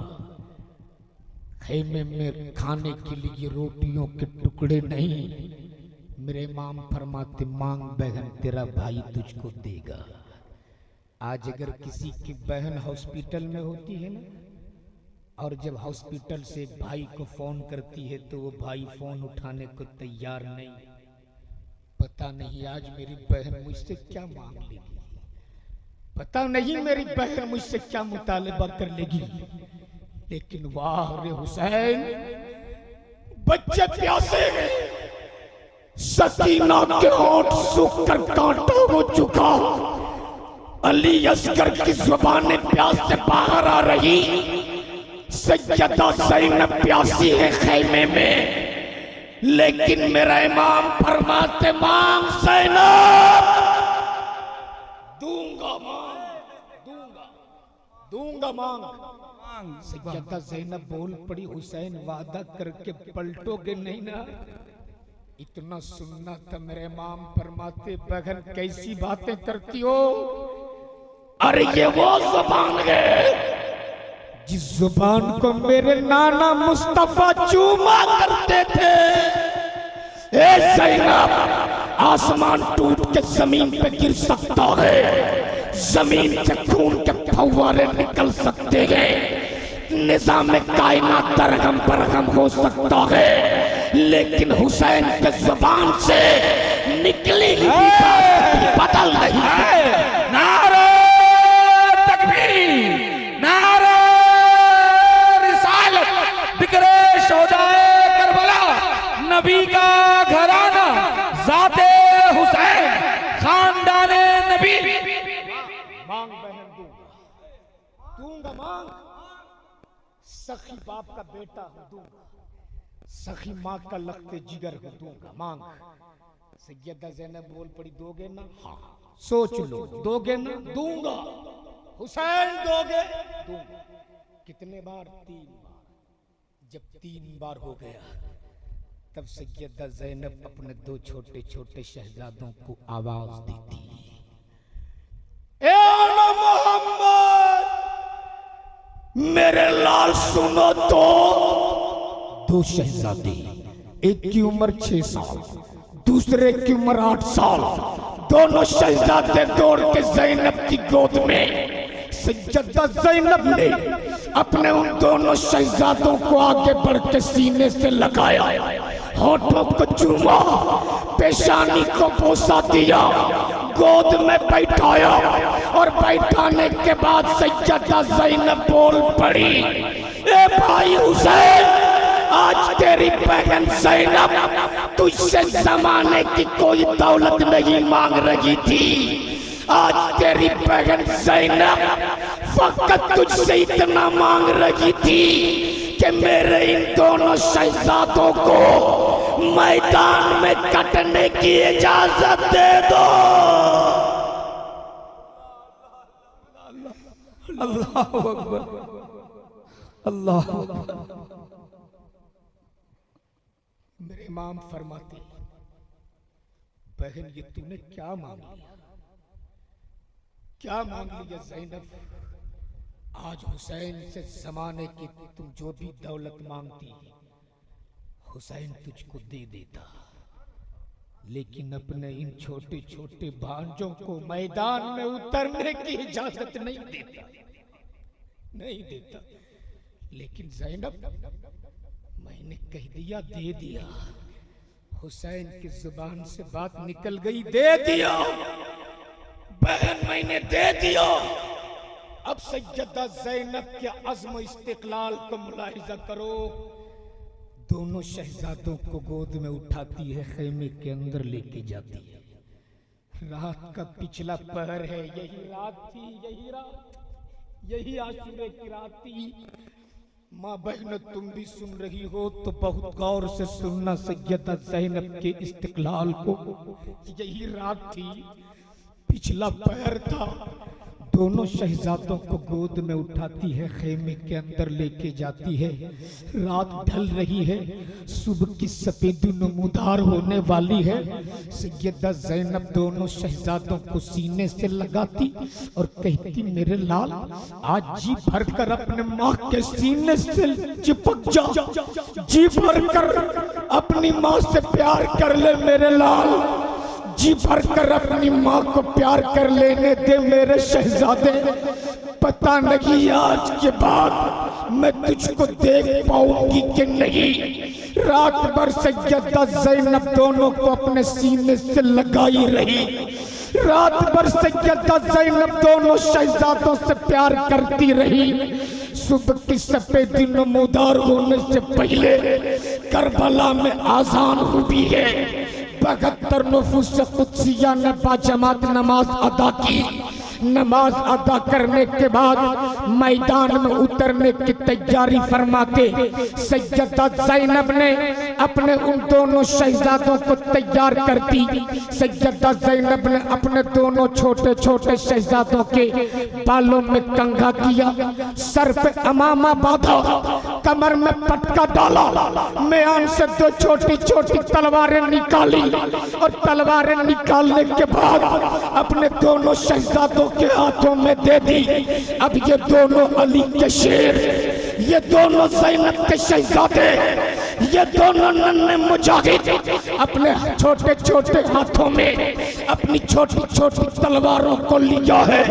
A: खैमे में खाने के लिए रोटियों के टुकड़े नहीं, मेरे इमाम फरमाते मांग बहन, तेरा भाई तुझको देगा। आज अगर किसी की बहन हॉस्पिटल में होती है ना, और जब हॉस्पिटल से भाई को फोन करती है तो वो भाई फोन उठाने को तैयार नहीं। पता नहीं आज मेरी बहन मुझसे क्या मांग लेगी, पता नहीं मेरी बहन मुझसे क्या मुतालबा कर लेगी। लेकिन वाह रे हुसैन, बच्चे प्यासे हैं, सकीना के होंठ सूख कर कांटा हो चुका, अली असगर की जुबान प्यास से बाहर आ रही, सैयदा ज़ैनब प्यासी है खैमे में। लेकिन मेरा इमाम फरमाते मांग ज़ैनब, दूंगा मांग, दूंगा दूंगा मांग। सैयदा ज़ैनब बोल पड़ी, हुसैन वादा करके पलटोगे नहीं ना? इतना सुनना था मेरे इमाम फरमाते, बहन कैसी बातें करती हो? अरे ये वो जुबान है जिस जुबान को मेरे नाना मुस्तफा चूमा करते थे। ए ज़ैनब, आसमान टूट के जमीन पे गिर सकता है, जमीन से खून के फव्वारे निकल सकते हैं, निज़ाम कायनात दरहम बरहम हो सकता है, लेकिन हुसैन के जुबान से निकली ही बात बदल नहीं है। नारे तकबीर, नारे बिकरेश हो जाए करबला, नबी का घराना, ज़ाते हुसैन, खानदाने नबी। मांग बहन दूंगा, दूंगा मांग। सखी बाप का बेटा हूं, दूंगा। सखी माँ का लगते जिगर हूं, दूंगा मांग। सैयदा ज़ैनब बोल पड़ी, दोगे ना? हाँ। सोच लो, दोगे ना? दूंगा। हुसैन दोगे? दूंगा। कितने बार? 3 बार। जब 3 बार हो गया तब सैयदा ज़ैनब अपने 2 छोटे छोटे शहजादों को आवाज देती, ए मोहम्मद, मेरे लाल सुनो तो। 2 शहजादे एक की उम्र 6 साल, दूसरे की उम्र 8 साल। दोनों शहजादे दौड़ के ज़ैनब की गोद में। सैयदा ज़ैनब ने अपने उन दोनों शहजादों को आगे बढ़ के सीने से लगाया, होठों को चूमा, पेशानी को बोसा दिया, गोद में बैठाया और बैठाने के बाद सैयदा ज़ैनब बोल पड़ी, ए भाई हुसैन, आज तेरी बहन ज़ैनब तुझसे ज़माने की कोई दौलत नहीं मांग रही थी। आज तेरी बहन ज़ैनब फकत तुझसे इतना मांग रही थी कि मेरे इन दोनों शहजादों को मैदान में कटने की इजाजत दे दो।
B: अल्लाह अकबर, अल्लाह।
A: मेरे इमाम फरमाते, बहन ये तूने क्या मांग लिया, क्या मांग लिया ज़ैनब? आज हुसैन से जमाने की तुम जो भी दौलत मांगती हुसैन तुझको दे देता, लेकिन अपने इन छोटे छोटे भांजों को मैदान में उतरने की इजाजत नहीं देता, नहीं देता। लेकिन ज़ैनब, मैंने कह दिया, दे दिया। हुसैन की जुबान से बात निकल गई, दे दिया बहन, मैंने दे दिया। अब सैयदा ज़ैनब के अज़्म इस्तिक़लाल को मुलाहिज़ा करो। दोनों शहजादों को गोद में उठाती है, खेमे के अंदर लेके जाती है। रात का पिछला पहर है, यही रात थी, यही रात, यही आशूरे की रात थी। माँ बहन तुम भी सुन रही हो तो बहुत गौर से सुनना सैयदा ज़ैनब के इस्तिक़लाल को। यही रात थी, पिछला पहर था। दोनों शहजादों को गोद में उठाती है, खेमे के अंदर लेके जाती है। रात ढल रही है, सुबह की सफेदी नमूदार होने वाली है। सैयदा ज़ैनब दोनों शहजादों को सीने से लगाती और कहती, मेरे लाल, आज जी भर कर अपने माँ के सीने से चिपक जा, जी भर कर अपनी माँ से प्यार कर ले मेरे लाल, जी भर कर अपनी माँ को प्यार कर लेने दे मेरे शहजादे। पता नहीं आज के बाद मैं तुझको देख पाऊंगी कि नहीं। रात भर सैयदा ज़ैनब दोनों को अपने सीने से लगाई रही। रात भर सैयदा ज़ैनब दोनों शहजादों से प्यार करती रही। सुबह की सफेदी नमूदार होने से पहले करबला में आज़ान हुई है। 72 नफूस कुद्सिया ने बाजमात नमाज अदा की। नमाज अदा करने के बाद मैदान में उतरने की तैयारी फरमाते सैयदा ज़ैनब ने अपने उन दोनों शहजादों को तैयार कर दी। सैयदा ज़ैनब ने अपने दोनों छोटे छोटे शहजादों के बालों में कंघा किया, सर पे अमामा बांधा, कमर में पटका डाला, म्यान से 2 छोटी छोटी तलवारें निकाली और तलवारें निकालने के बाद अपने दोनों शहजादों के हाथों में दे दी। अब ये दोनों अली के शेर, ये दोनों ज़ैनब के शहजादे, ये दोनों नन्हे मुजाहिद अपने छोटे छोटे हाथों में अपनी छोटी छोटी तलवारों को लिया है,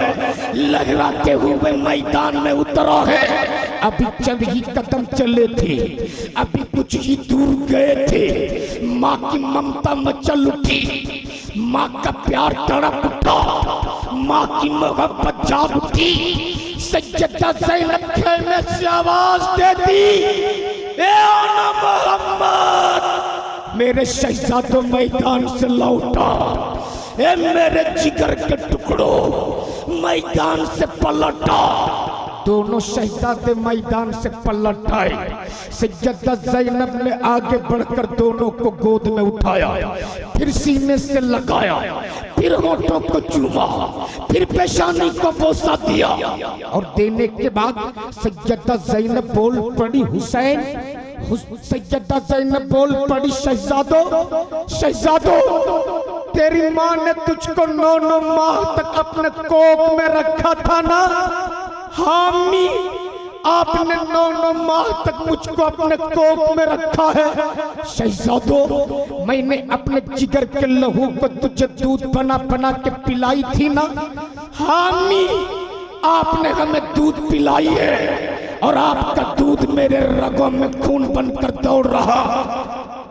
A: लहराते हुए मैदान में उतरा है। अभी चंद ही कदम चले थे, अभी कुछ ही दूर गए थे, माँ की ममता मचल उठी, माँ का प्यार तड़प उठा, माँ की मोहब्बत जाग उठी। सैयदा ज़ैनब खेमे से आवाज देती, ए आना मोहम्मद, मेरे शहजादों मैदान से लौटा, ए मेरे जिगर के टुकड़ों मैदान से पलटा। दोनों शहजादे मैदान से पलट आए। सैयदा ज़ैनब ने आगे बढ़कर दोनों को गोद में उठाया, फिर सीने से लगाया, फिर होठों को चूमा, फिर पेशानी को बोसा दिया और देने के बाद सैयदा ज़ैनब बोल पड़ी, हुसैन। सैयदा ज़ैनब बोल पड़ी, शहजादो, शहजादो, तेरी माँ ने तुझको 9 माह तक अपने कोख में रखा था ना। हामी आपने 9 माह तक मुझको अपने कोख में रखा है। शहजादो, मैंने अपने जिगर के लहू को तुझे दूध बना बना के पिलाई थी ना। हामी, आपने हमें दूध पिलाई है और आपका दूध मेरे रगों में खून बनकर दौड़ रहा।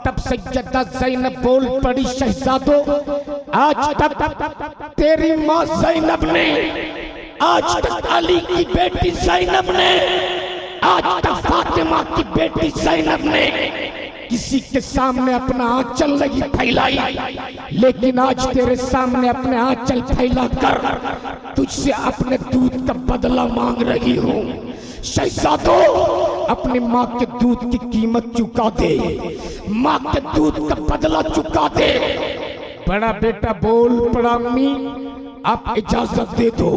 A: तब सैयदा ज़ैनब बोल पड़ी, शहजादो, आज तक तेरी माँ ज़ैनब ने, आज तक अली की बेटी ज़ैनब ने, आज तक फातिमा की बेटी ज़ैनब ने किसी के सामने अपना आंचल नहीं फैलाई, लेकिन आज तेरे सामने अपने आंचल फैला कर तुझसे अपने दूध का बदला मांग रही हूँ। शहजादो, अपनी माँ के दूध की कीमत चुका दे, माँ के दूध का बदला चुका दे। बड़ा बेटा बोल पड़ा, अम्मी आप इजाजत दे दो,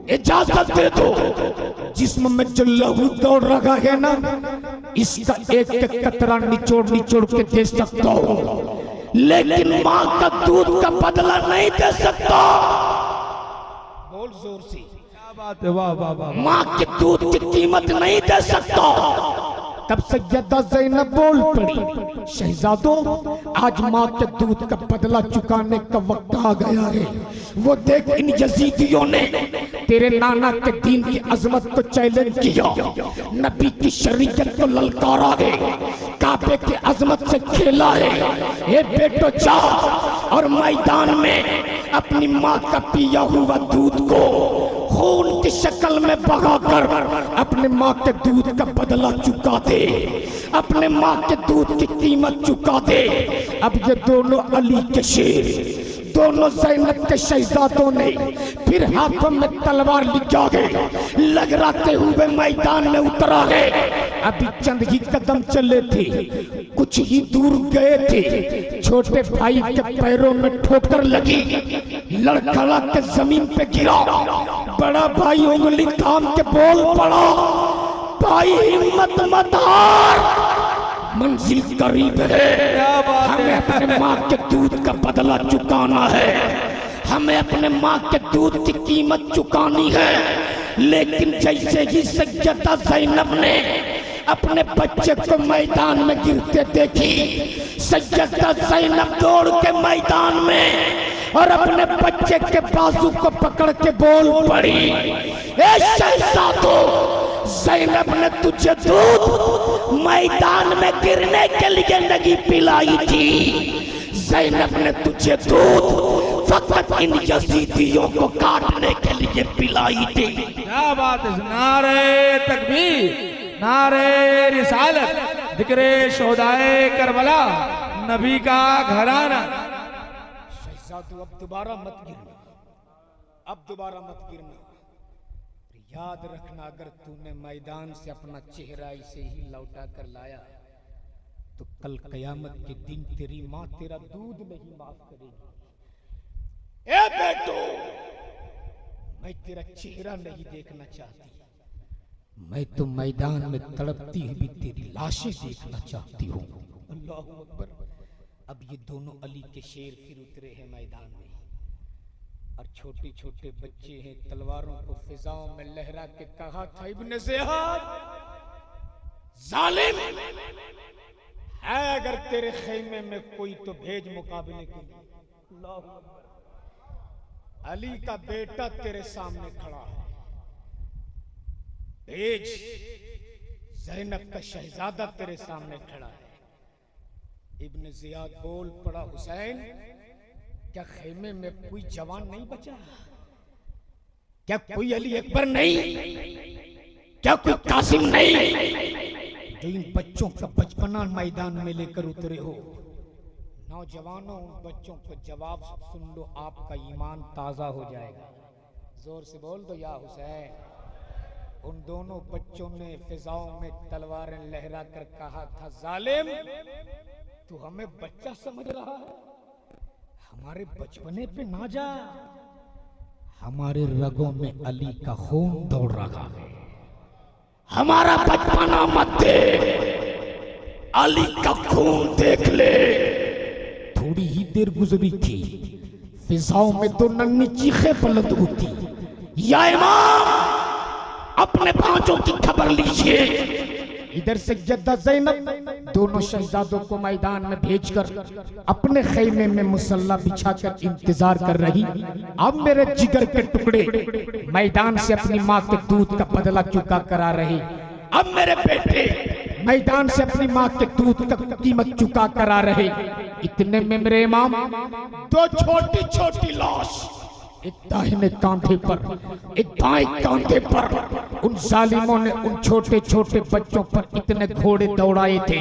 A: इजाजत दे दो। जिस्म में जो लहू दौड़ रहा है ना, इसका एक एक कतरा निचोड़ निचोड़ के दे सकता हूँ, लेकिन माँ का दूध का बदला नहीं दे सकता। बोल जोर से,
B: क्या बात है, वाह वाह वाह।
A: माँ के दूध की कीमत नहीं दे सकता। तब सैयदा ज़ैनब बोल पड़ी, शहजादो, आज माँ के दूध का बदला चुकाने का वक्त आ गया है। वो देख, इन यजीदियों ने तेरे नाना के दीन की अजमत को चैलेंज किया, नबी की शरीयत को ललकारा है, काबे की अजमत से खेला है। ये बेटो, जा और मैदान में अपनी माँ का पिया हुआ दूध को खून की शक्ल में बहाकर अपने माँ के दूध का बदला चुका दे, अपने माँ के दूध की कीमत चुका दे। अब ये दोनों अली के शेर, दोनों ज़ैनब के शहजादों ने फिर हाथों में तलवार लिखा है, लगराते हुए मैदान में उतरा है। अभी चंद ही कदम चले थे, कुछ ही दूर गए थे, छोटे भाई के पैरों में ठोकर लगी, लड़खड़ा के जमीन पे गिरा। बड़ा भाई उंगली थाम के बोल पड़ा, भाई हिम्मत मत हार, मंजिल करीब है। हमें अपने माँ के दूध का बदला चुकाना है, हमें अपने माँ के दूध की कीमत चुकानी है। लेकिन जैसे ही सैयदा ज़ैनब ने अपने बच्चे को मैदान में गिरते देखी, सैयदा ज़ैनब दौड़ के मैदान में और अपने बच्चे के बाजू को पकड़ के बोल पड़ी, ए शहजादो, ज़ैनब ने तुझे दूध मैदान में गिरने के लिए नहीं पिलाई थी, ज़ैनब ने तुझे दूध फकत इन यजीदियों को काटने के लिए पिलाई थी।
B: क्या बात है, नारे तकबीर, नारे रिसालत, जिक्रे शोहदाए करबला, नबी का घराना।
A: शहजादो, अब दोबारा मत गिरना, अब दोबारा मत गिरना। याद रखना, अगर तूने मैदान से अपना चेहरा इसे ही लौटा कर लाया तो कल कयामत के दिन तेरी माँ तेरा दूध नहीं माफ करेगी। ए बेटो, मैं तेरा चेहरा नहीं देखना चाहती, मैं तो मैदान में तड़पती हुई तेरी लाशें देखना चाहती हूँ। अल्लाहू अकबर। अब ये दोनों अली के शेर फिर उतरे हैं मैदान में और छोटे छोटे बच्चे हैं, तलवारों को फिजाओं में लहरा के कहा था, इब्ने ज़ियाद, जालिम है अगर तेरे खेमे में कोई तो भेज मुकाबले के लिए। अल्लाहू अकबर। अली का बेटा तेरे सामने खड़ा है, भेज। ज़ैनब का शहजादा तेरे सामने खड़ा है। इब्ने ज़ियाद बोल पड़ा, हुसैन, क्या खेमे में कोई जवान नहीं बचा? क्या कोई अली अकबर नहीं? क्या कोई कासिम नहीं? जो इन बच्चों का बचपना मैदान में लेकर उतरे हो। नौजवानों, उन बच्चों को जवाब सुन लो, आपका ईमान ताजा हो जाएगा। जोर से बोल दो, या हुसैन। उन दोनों बच्चों ने फिजाओं में तलवारें लहरा कर कहा था, जालिम, तू हमें बच्चा समझ रहा है? हमारे बचपने पे ना जा, हमारे रगों में अली का खून दौड़ रहा है, हमारा बचपना मत दे, अली का खून देख ले। थोड़ी ही देर गुजरी थी, फिजाओं में दो नन्ही चीखें बुलंद होती, या इमाम, अपने भांजों की खबर लीजिए।
C: इधर से जद्दा ज़ैनब दोनों शहजादों को मैदान में भेजकर अपने खैमे में मुसल्ला बिछाकर इंतजार कर रही। अब मेरे जिगर के टुकड़े मैदान से अपनी माँ के दूध का बदला चुका कर आ रहे।
A: अब मेरे बेटे
C: मैदान से अपनी माँ के दूध का कीमत चुका कर आ रहे। इतने में मेरे इमाम
A: दो छोटी छोटी लाश,
C: एक दाहिने कांधे पर एक बाएं कांधे पर, उन जालिमों ने उन छोटे छोटे बच्चों पर इतने घोड़े दौड़ाए थे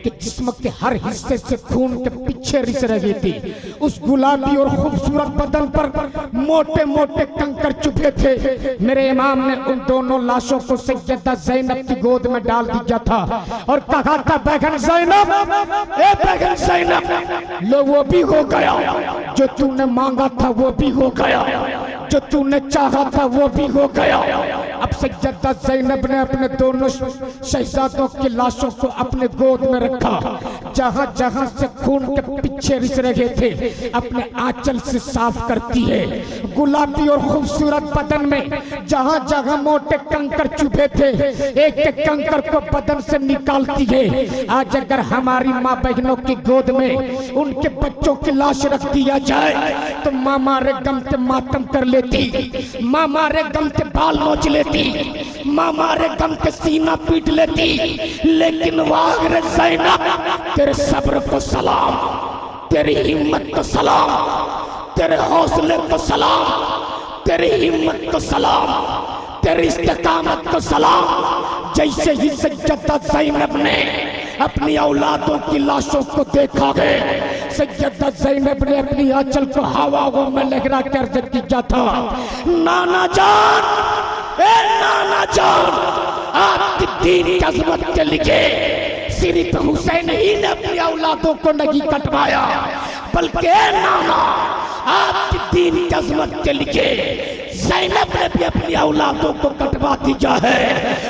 C: कि जिस्म के हर हिस्से से खून के पीछे रिस रहे थे। उस गुलाबी और खूबसूरत बदन पर मोटे मोटे कंकर चुभे थे। मेरे इमाम ने उन दोनों लाशों को सैयदा ज़ैनब की गोद में डाल दिया था और कहा था, बेगम ज़ैनब,
A: ए बेगम ज़ैनब,
C: लो वो भी हो गया
A: जो तूने मांगा था वो भी हो गया, जो तूने चाहा था वो भी हो गया।
C: अब सैयदा ज़ैनब ने अपने दोनों शहजादों की लाशों को अपने गोद में रखा। जहां जहां से खून के पीछे रिस रहे थे अपने आंचल से साफ करती है। गुलाबी और खूबसूरत बदन में जहां जहां मोटे कंकर चुभे थे एक एक कंकर को बदन से निकालती है। आज अगर हमारी माँ बहनों की गोद में उनके बच्चों की लाश रख दिया जाए तो माँ मारे गम से मातम कर लेती, माँ मारे गम से बाल नोच लेती, माँ मारे गम के सीना पीट लेती। लेकिन वाह रे ज़ैनब, तेरे सब्र को सलाम, तेरी हिम्मत को सलाम, तेरे हौसले को सलाम, तेरी हिम्मत को सलाम, तेरी इस्तिकामत को सलाम। जैसे ही सैयदा ज़ैनब ने अपनी औलादों की लाशों को देखा है, सैयदा ज़ैनब ने अपनी आंचल को हवाओं में लहरा कर अर्ज किया था, नाना जान, ए नाना जान, आपकी दीन की अज़मत के लिए सिर्फ हुसैन ही ने अपनी औलादों को नहीं कटवाया, बल्कि नाना, आपकी दीन की अज़मत के लिए ज़ैनब ने भी अपनी औलादों को कटवा दिया है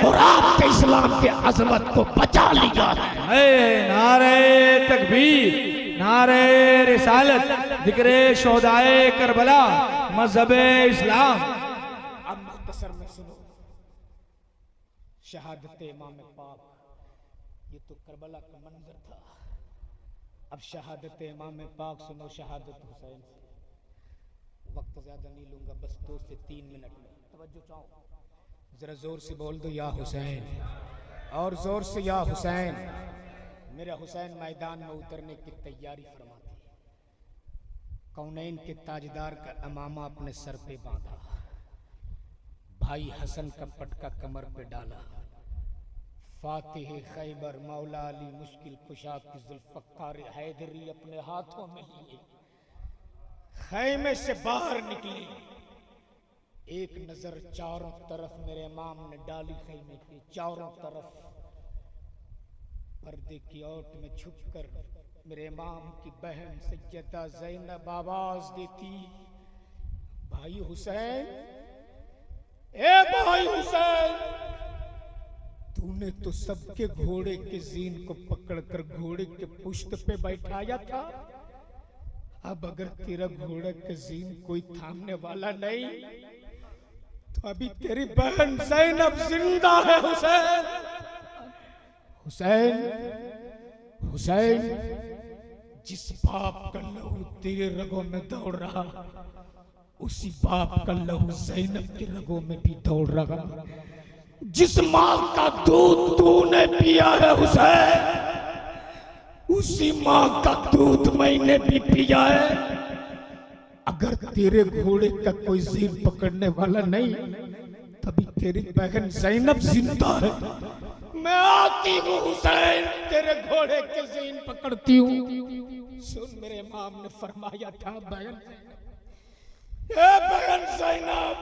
C: और आपके इस्लाम के अज़मत को बचा लिया है।
B: नारे तकबीर, नारे रिसालत, जिक्रे शोहदाए करबला, मज़हबे इस्लाम।
C: अब मुख्तसर में सुनो शहादत इमाम पाक, ये तो करबला का मंजर था। अब शहादत इमाम पाक सुनो, शहादत हुसैन से। वक्त ज्यादा नहीं लूंगा, बस 2 से 3 मिनट में तवज्जो चाहो। जरा जोर से बोल दो या हुसैन, और जोर से या हुसैन। मेरा हुसैन मैदान में उतरने की तैयारी फरमाते। कौनैन के ताजदार का अमामा अपने सर पे बांधा, भाई हसन का पटका कमर पे डाला, फातिह खैबर मौला अली मुश्किल कुशा की जुल्फ़कार हैदरी अपने हाथों में लिए खैमे से बाहर निकली। एक नजर चारों तरफ मेरे इमाम ने डाली खैमे के चारों तरफ। पर्दे की ओट में छुपकर मेरे इमाम की बहन सैयदा ज़ैनब आवाज देती, भाई हुसैन, ए भाई हुसैन, तूने तो सबके घोड़े के जीन को पकड़कर घोड़े के पुश्त पे बैठाया था। अब अगर तेरा घोड़े के जीन कोई थामने वाला नहीं तो अभी तेरी बहन ज़ैनब जिंदा है। हुसैन, हुसैन, हुसैन, जिस बाप का लहू तेरे रगों में दौड़ रहा उसी बाप का लहू ज़ैनब के रगों में भी दौड़ रहा।
A: जिस माँ का दूध तूने पिया है हुसैन, उसी माँ का दूध मैंने भी पिया है।
C: अगर तेरे घोड़े का कोई जीन पकड़ने वाला नहीं तभी तेरी बहन ज़ैनब जिंदा है।
A: मैं आती हूँ हुसैन,
C: तेरे घोड़े के जीन पकड़ती हूँ। सुन, मेरे इमाम ने फरमाया था, बहन,
A: ए बहन ज़ैनब,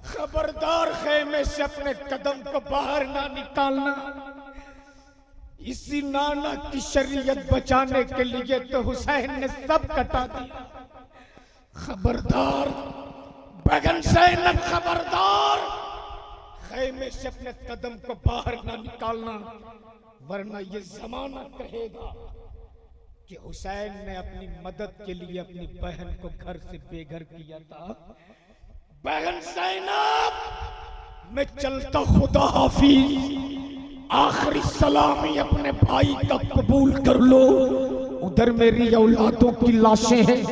C: खबरदार खैमे से अपने कदम को बाहर ना निकालना। इसी नाना की शरीयत बचाने के लिए तो हुसैन ने सब कटा दिया। खबरदार
A: बहन ज़ैनब, खबरदार,
C: खैमे से अपने कदम को बाहर ना निकालना, वरना ये जमाना कहेगा कि हुसैन ने अपनी मदद के लिए अपनी बहन को घर से बेघर किया था।
A: बहन ज़ैनब, मैं चलता, खुदा हाफिज। आखिरी सलामी अपने भाई का कबूल कर लो।
C: उधर मेरी औलादों की लाशें हैं,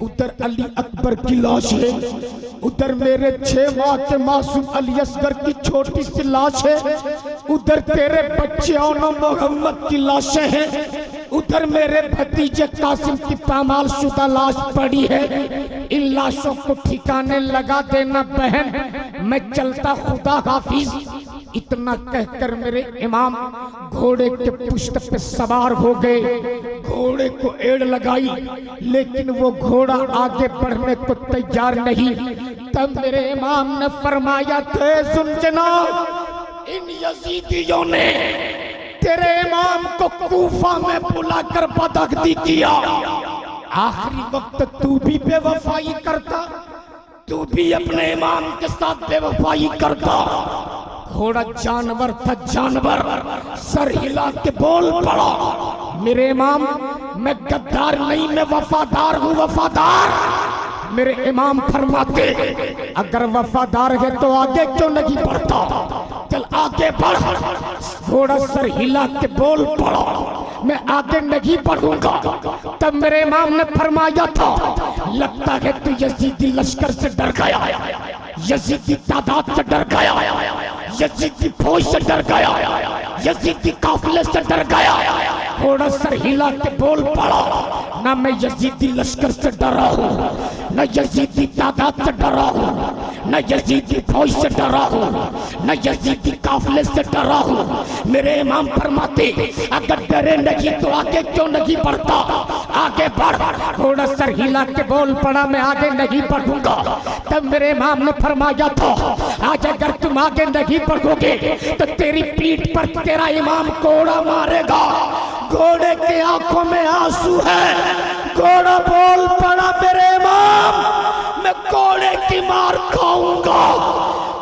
C: उधर अली अकबर की लाश है, उधर मेरे 6 माह के मासूम अली असगर की छोटी सी लाश है, उधर तेरे बच्चे औनो मोहम्मद की लाशें हैं, उधर मेरे भतीजे कासिम की पामाल शुदा लाश पड़ी है। इन लाशों को ठिकाने लगा देना बहन, मैं चलता, खुदा हाफिज। इतना कहकर मेरे इमाम घोड़े के पुश्त पे सवार हो गए। घोड़े को एड़ लगाई, लेकिन वो घोड़ा आगे बढ़ने को तैयार नहीं। तब मेरे इमाम ने फरमाया, थे सुन जनाब,
A: इन यजीदियों ने
C: तेरे इमाम को कूफा में बुलाकर बदअख्दी किया। आखिरी वक्त तू भी बेवफाई करता,
A: तू भी अपने इमाम के साथ बेवफाई करता।
C: घोड़ा जानवर था, जानवर
A: सर हिला के बोल पड़ा,
C: मेरे इमाम मैं गद्दार नहीं, मैं वफादार हूँ, वफादार। मेरे इमाम फरमाते, अगर वफादार है तो आगे क्यों नहीं बढ़ता, चल आगे बढ़। घोड़ा सर हिला के बोल पड़ा, मैं आगे नहीं बढ़ूंगा। तब मेरे इमाम ने फरमाया था, लगता है तू यजीदी लश्कर से डर गया, यजीदी तादाद से डर गया, यजीदी फौज से डर गया, यजीदी काफिले से डर गया। घोड़ा सर हिला के बोल पड़ा, ना मैं यजीदी लश्कर से डरा हूँ, न यजीदी तादाद से डरा हूँ, न यजीदी फौज से डरा हूँ, न यजीदी काफिले से डरा हूँ। मेरे इमाम फरमाते, अगर डरे नहीं तो आगे क्यों नहीं बढ़ता, आगे बढ़। घोड़ा सर हिला के बोल पड़ा, मैं आगे नहीं बढ़ूंगा। तब मेरे इमाम ने फरमाया था, आज अगर तुम आगे नहीं बढ़ोगे तो तेरी पीठ पर तेरा इमाम कोड़ा मारेगा। घोड़े के आंखों में आंसू है। घोड़ा बोल पड़ा, मेरे इमाम मैं घोड़े की मार खाऊंगा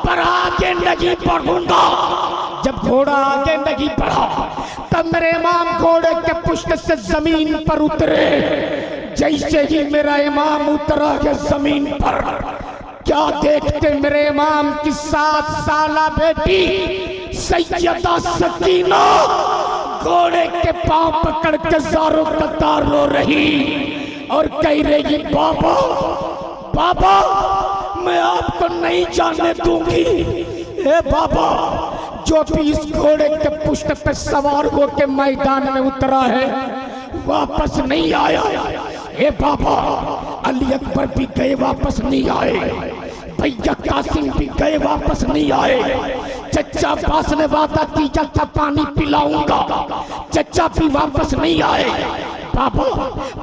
C: पर आगे नहीं बढ़ूंगा। जब घोड़ा आगे नहीं बढ़ा, तब मेरे इमाम घोड़े के पुष्ट से जमीन पर उतरे। जैसे ही मेरा इमाम उतरा है जमीन पर, क्या देखते मेरे इमाम की 7 साला बेटी सैयदा सकीना घोड़े के पांव पकड़ के ज़ारो कतार रो रही और कह रही, बाबा बाबा मैं आपको नहीं जाने दूंगी। ए बाबा, जो भी इस घोड़े के पुष्ट पे सवार होके मैदान में उतरा है वापस नहीं आया। ए बाबा, अली अकबर भी गए वापस नहीं आए, भैया कासिम भी गए वापस नहीं आए, चचा अब्बास ने वादा किया था पानी पिलाऊंगा, चचा भी वापस नहीं आए। बाबा,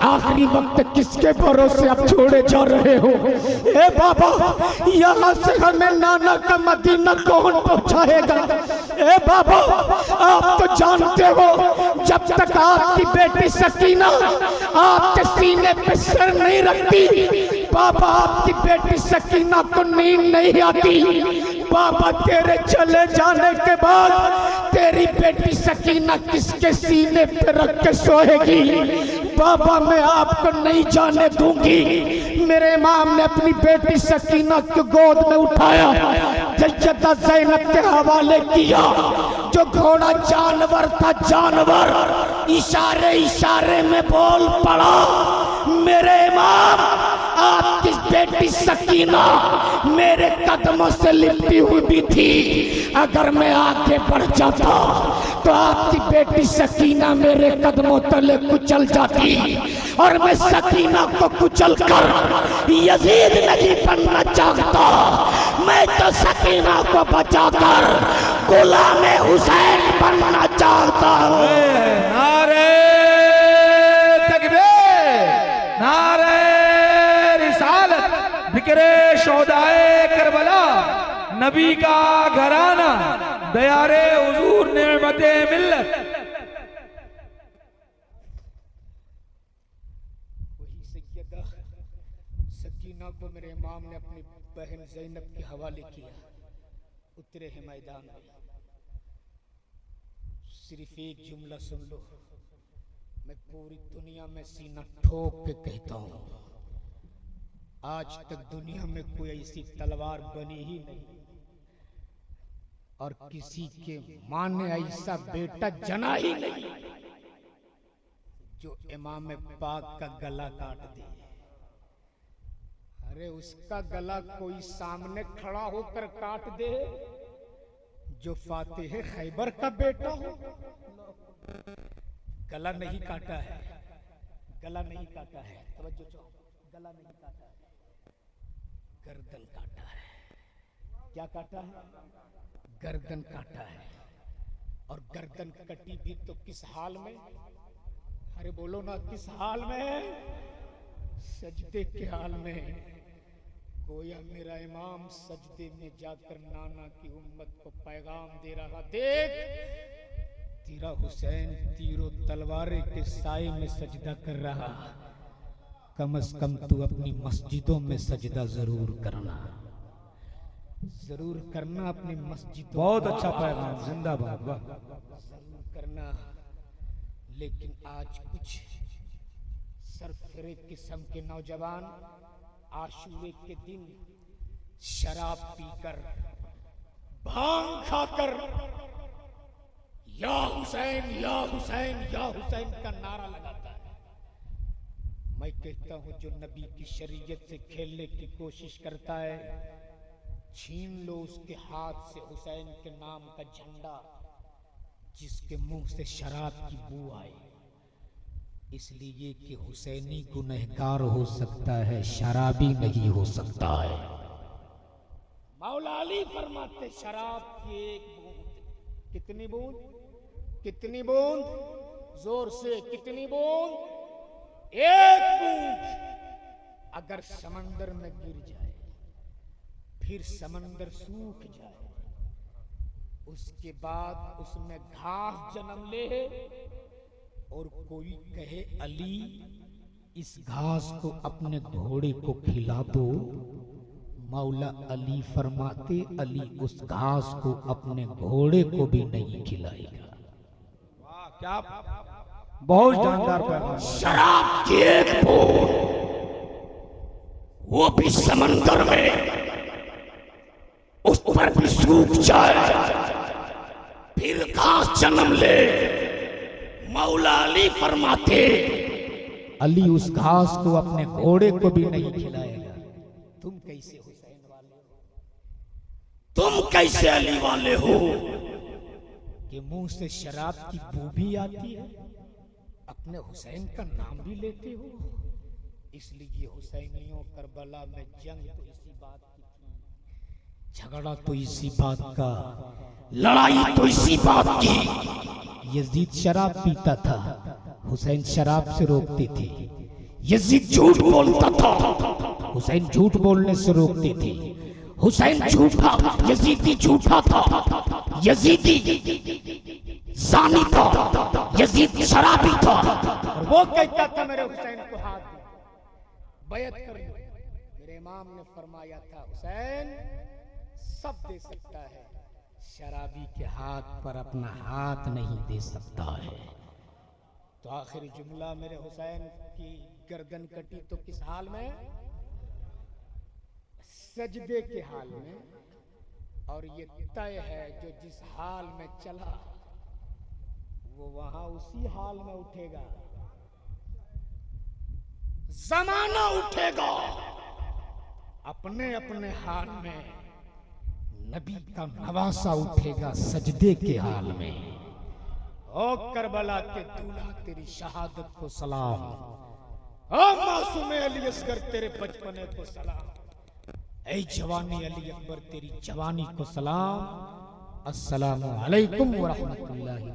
C: आखिरी वक्त किसके भरोसे आप छोड़े जा रहे हो? ए बाबा, यहाँ से हमें नाना का मदीना कौन पहुँचाएगा? ए बाबा, आप तो जानते हो जब तक आपकी बेटी सकीना आपके सीने पे सर नहीं रखती, बाबा आपकी बेटी सकीना को नींद नहीं आती। बाबा, तेरे चले जाने के बाद तेरी बेटी सकीना किसके सीने पे रख के सोएगी? बाबा, मैं आपको नहीं जाने दूंगी। मेरे इमाम ने अपनी बेटी सकीना को गोद में उठाया, सैयदा ज़ैनब के हवाले किया। जो घोड़ा जानवर था, जानवर इशारे इशारे में बोल पड़ा, मेरे इमाम आपकी बेटी सकीना मेरे कदमों से लिपटी हुई भी थी। अगर मैं आगे बढ़ जाता तो आपकी बेटी सकीना मेरे कदमों तले कुचल जाती और मैं सकीना को कुचल कर यजीद नहीं बनना चाहता। मैं तो सकीना को बचाकर गुलाम हुसैन बनना चाहता हूँ।
B: नारे तकबीर, नारे रिसालत, जिक्रे शोहदाए करबला, नबी का घराना, दयारे हुजूर नेमते मिल्लत।
C: वही सैयदा सकीना को मेरे इमाम ने अपनी बहन ज़ैनब के हवाले किया। उतरे हैं मैदान में। सिर्फ एक जुमला सुन लो, मैं पूरी दुनिया में सीना ठोक के कहता हूँ, आज तक दुनिया में कोई ऐसी तलवार बनी ही नहीं और किसी के मां ने ऐसा बेटा जना ही नहीं जो इमाम पाक का गला काट दे। अरे उसका गला कोई सामने खड़ा होकर काट दे जो फातिह खैबर का बेटा हो। गला नहीं काटा है, गला नहीं काटा है, तवज्जो चाहो, गला नहीं काटा है, गर्दन काटा है। क्या काटा है? गर्दन काटा है। और गर्दन कटी भी तो किस हाल में? अरे बोलो ना, किस हाल में? सजदे के हाल में। गोया मेरा इमाम सजदे में जाकर नाना की उम्मत को पैगाम दे रहा, देख तेरा हुसैन तीरों तलवारे के साए में सजदा कर रहा, कम से कम तू अपनी मस्जिदों में सजदा जरूर करना, जरूर करना अपनी मस्जिदों।
B: बहुत अच्छा पैगाम, जिंदाबाद, वाह,
C: जरूर करना। लेकिन आज कुछ सरफरे किस्म के नौजवान आशूरे के दिन शराब पीकर, भांग खाकर या हुसैन या हुसैन या हुसैन का नारा लगाता है। मैं कहता हूं जो नबी की शरीयत से खेलने की कोशिश करता है, छीन लो उसके हाथ से हुसैन के नाम का झंडा, जिसके मुंह से शराब की बू आए। इसलिए कि हुसैनी गुनहगार हो सकता है, शराबी नहीं हो सकता है। मौला अली फरमाते शराब की एक बूंद, कितनी बूंद, कितनी बूंद, जोर से कितनी बूंद, एक बूंद अगर समंदर में गिर जाए, फिर समंदर सूख जाए, उसके बाद उसमें घास जन्म ले और कोई कहे अली इस घास को अपने घोड़े को खिला दो, मौला अली फरमाते अली उस घास को अपने घोड़े को भी नहीं खिलाएगा।
B: क्या बहुत जानदार पैगाम।
A: शराब की एक बूंद, वो भी समंदर में, उस पर भी सूख जाए, फिर घास जन्म ले, मौला अली फरमाते
C: अली उस घास को अपने घोड़े को भी नहीं खिलाएगा। तुम कैसे हुसैन वाले हो?
A: तुम कैसे अली वाले हो
C: कि मुंह से शराब की बू भी आती है, अपने हुसैन का नाम भी लेते हो। इसलिए हुसैनियों करबला में जंग तो इसी बात की थी, झगड़ा तो इसी बात का,
A: लड़ाई तो इसी बात की।
C: यजीद शराब पीता था, हुसैन शराब से रोकते थे।
A: यजीद झूठ बोलता था,
C: हुसैन झूठ बोलने से रोकते थे।
A: हुसैन झूठा, यजीदी झूठा था, यजीदी जानी था, यजीद शराबी था।
C: और वो कहता था मेरे हुसैन को हाथ दे, बैत कर लो। मेरे इमाम ने फरमाया था हुसैन सब दे सकता है, शराबी के हाथ पर अपना हाथ नहीं दे सकता है। तो आखिरी जुमला मेरे हुसैन की गर्दन कटी तो किस हाल में? सजदे के हाल में। और ये तय है जो जिस हाल में चला वो वहां उसी हाल में उठेगा।
A: जमाना उठेगा
C: अपने अपने हाल में, नबी का नवासा उठेगा सजदे के हाल में। ओ करबला के दूल्हा तेरी शहादत को सलाम, ओ मासूम अली असगर तेरे बचपने को सलाम, ऐ जवानी अली अकबर तेरी जवानी को सलाम। अस्सलामु अलैकुम व रहमतुल्लाहि।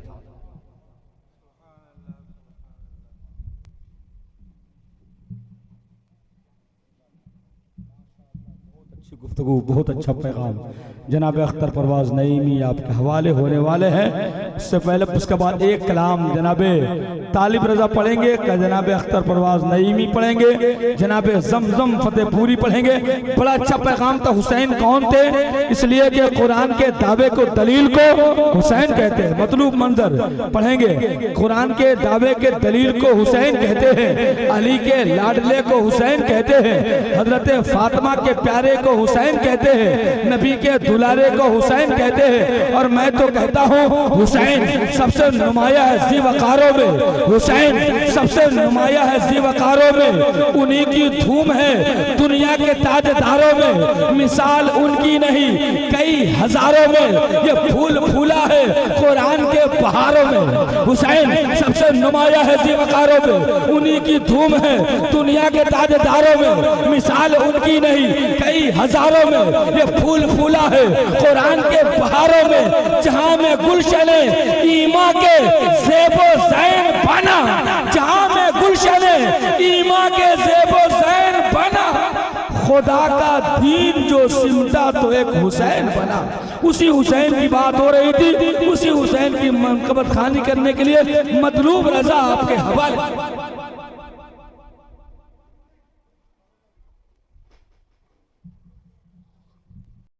B: अच्छी गुफ्तगू, बहुत अच्छा पैगाम। जनाब अख्तर परवाज नईमी आपके हवाले होने वाले हैं। उससे पहले उसके बाद एक कलाम जनाबे तालिब रजा पढ़ेंगे, जनाबे अख्तर परवाज नईमी पढ़ेंगे, जनाबे जमजम फतेहपुरी पढ़ेंगे। बड़ा अच्छा पैगाम था। हुसैन कौन थे? इसलिए कि कुरान के दावे को, दलील को हुसैन कहते हैं। मतलूब मंजर पढ़ेंगे, कुरान के दावे के दलील को हुसैन कहते हैं, अली के लाडले को हुसैन कहते हैं, हजरत फातिमा के प्यारे को हुसैन कहते हैं, नबी के दुलारे को हुसैन कहते हैं। और मैं तो कहता हूँ हुसैन सबसे नुमाया है ज़ीवकारों में, हुसैन सबसे नुमाया है ज़ीवकारों में, उन्हीं की धूम है दुनिया के ताजदारों में, मिसाल उनकी नहीं कई हजारों में, ये फूल फूला है कुरान के बहारों में। हुसैन सबसे नुमाया है ज़ीवकारों में, उन्हीं की धूम है दुनिया के ताजदारों में, मिसाल उनकी नहीं कई हजारों में, ये फूल फूला है कुरान के बहारों में, जहां में गुलशने ईमा के ज़ेबो ज़ैन बना, जहां में गुलशने ईमा के ज़ेबो ज़ैन बना, खुदा का दीन जो सिमटा तो एक हुसैन बना। उसी हुसैन की बात हो रही थी, उसी हुसैन की मनकबत खानी करने के लिए मतलूब रजा आपके हवाले।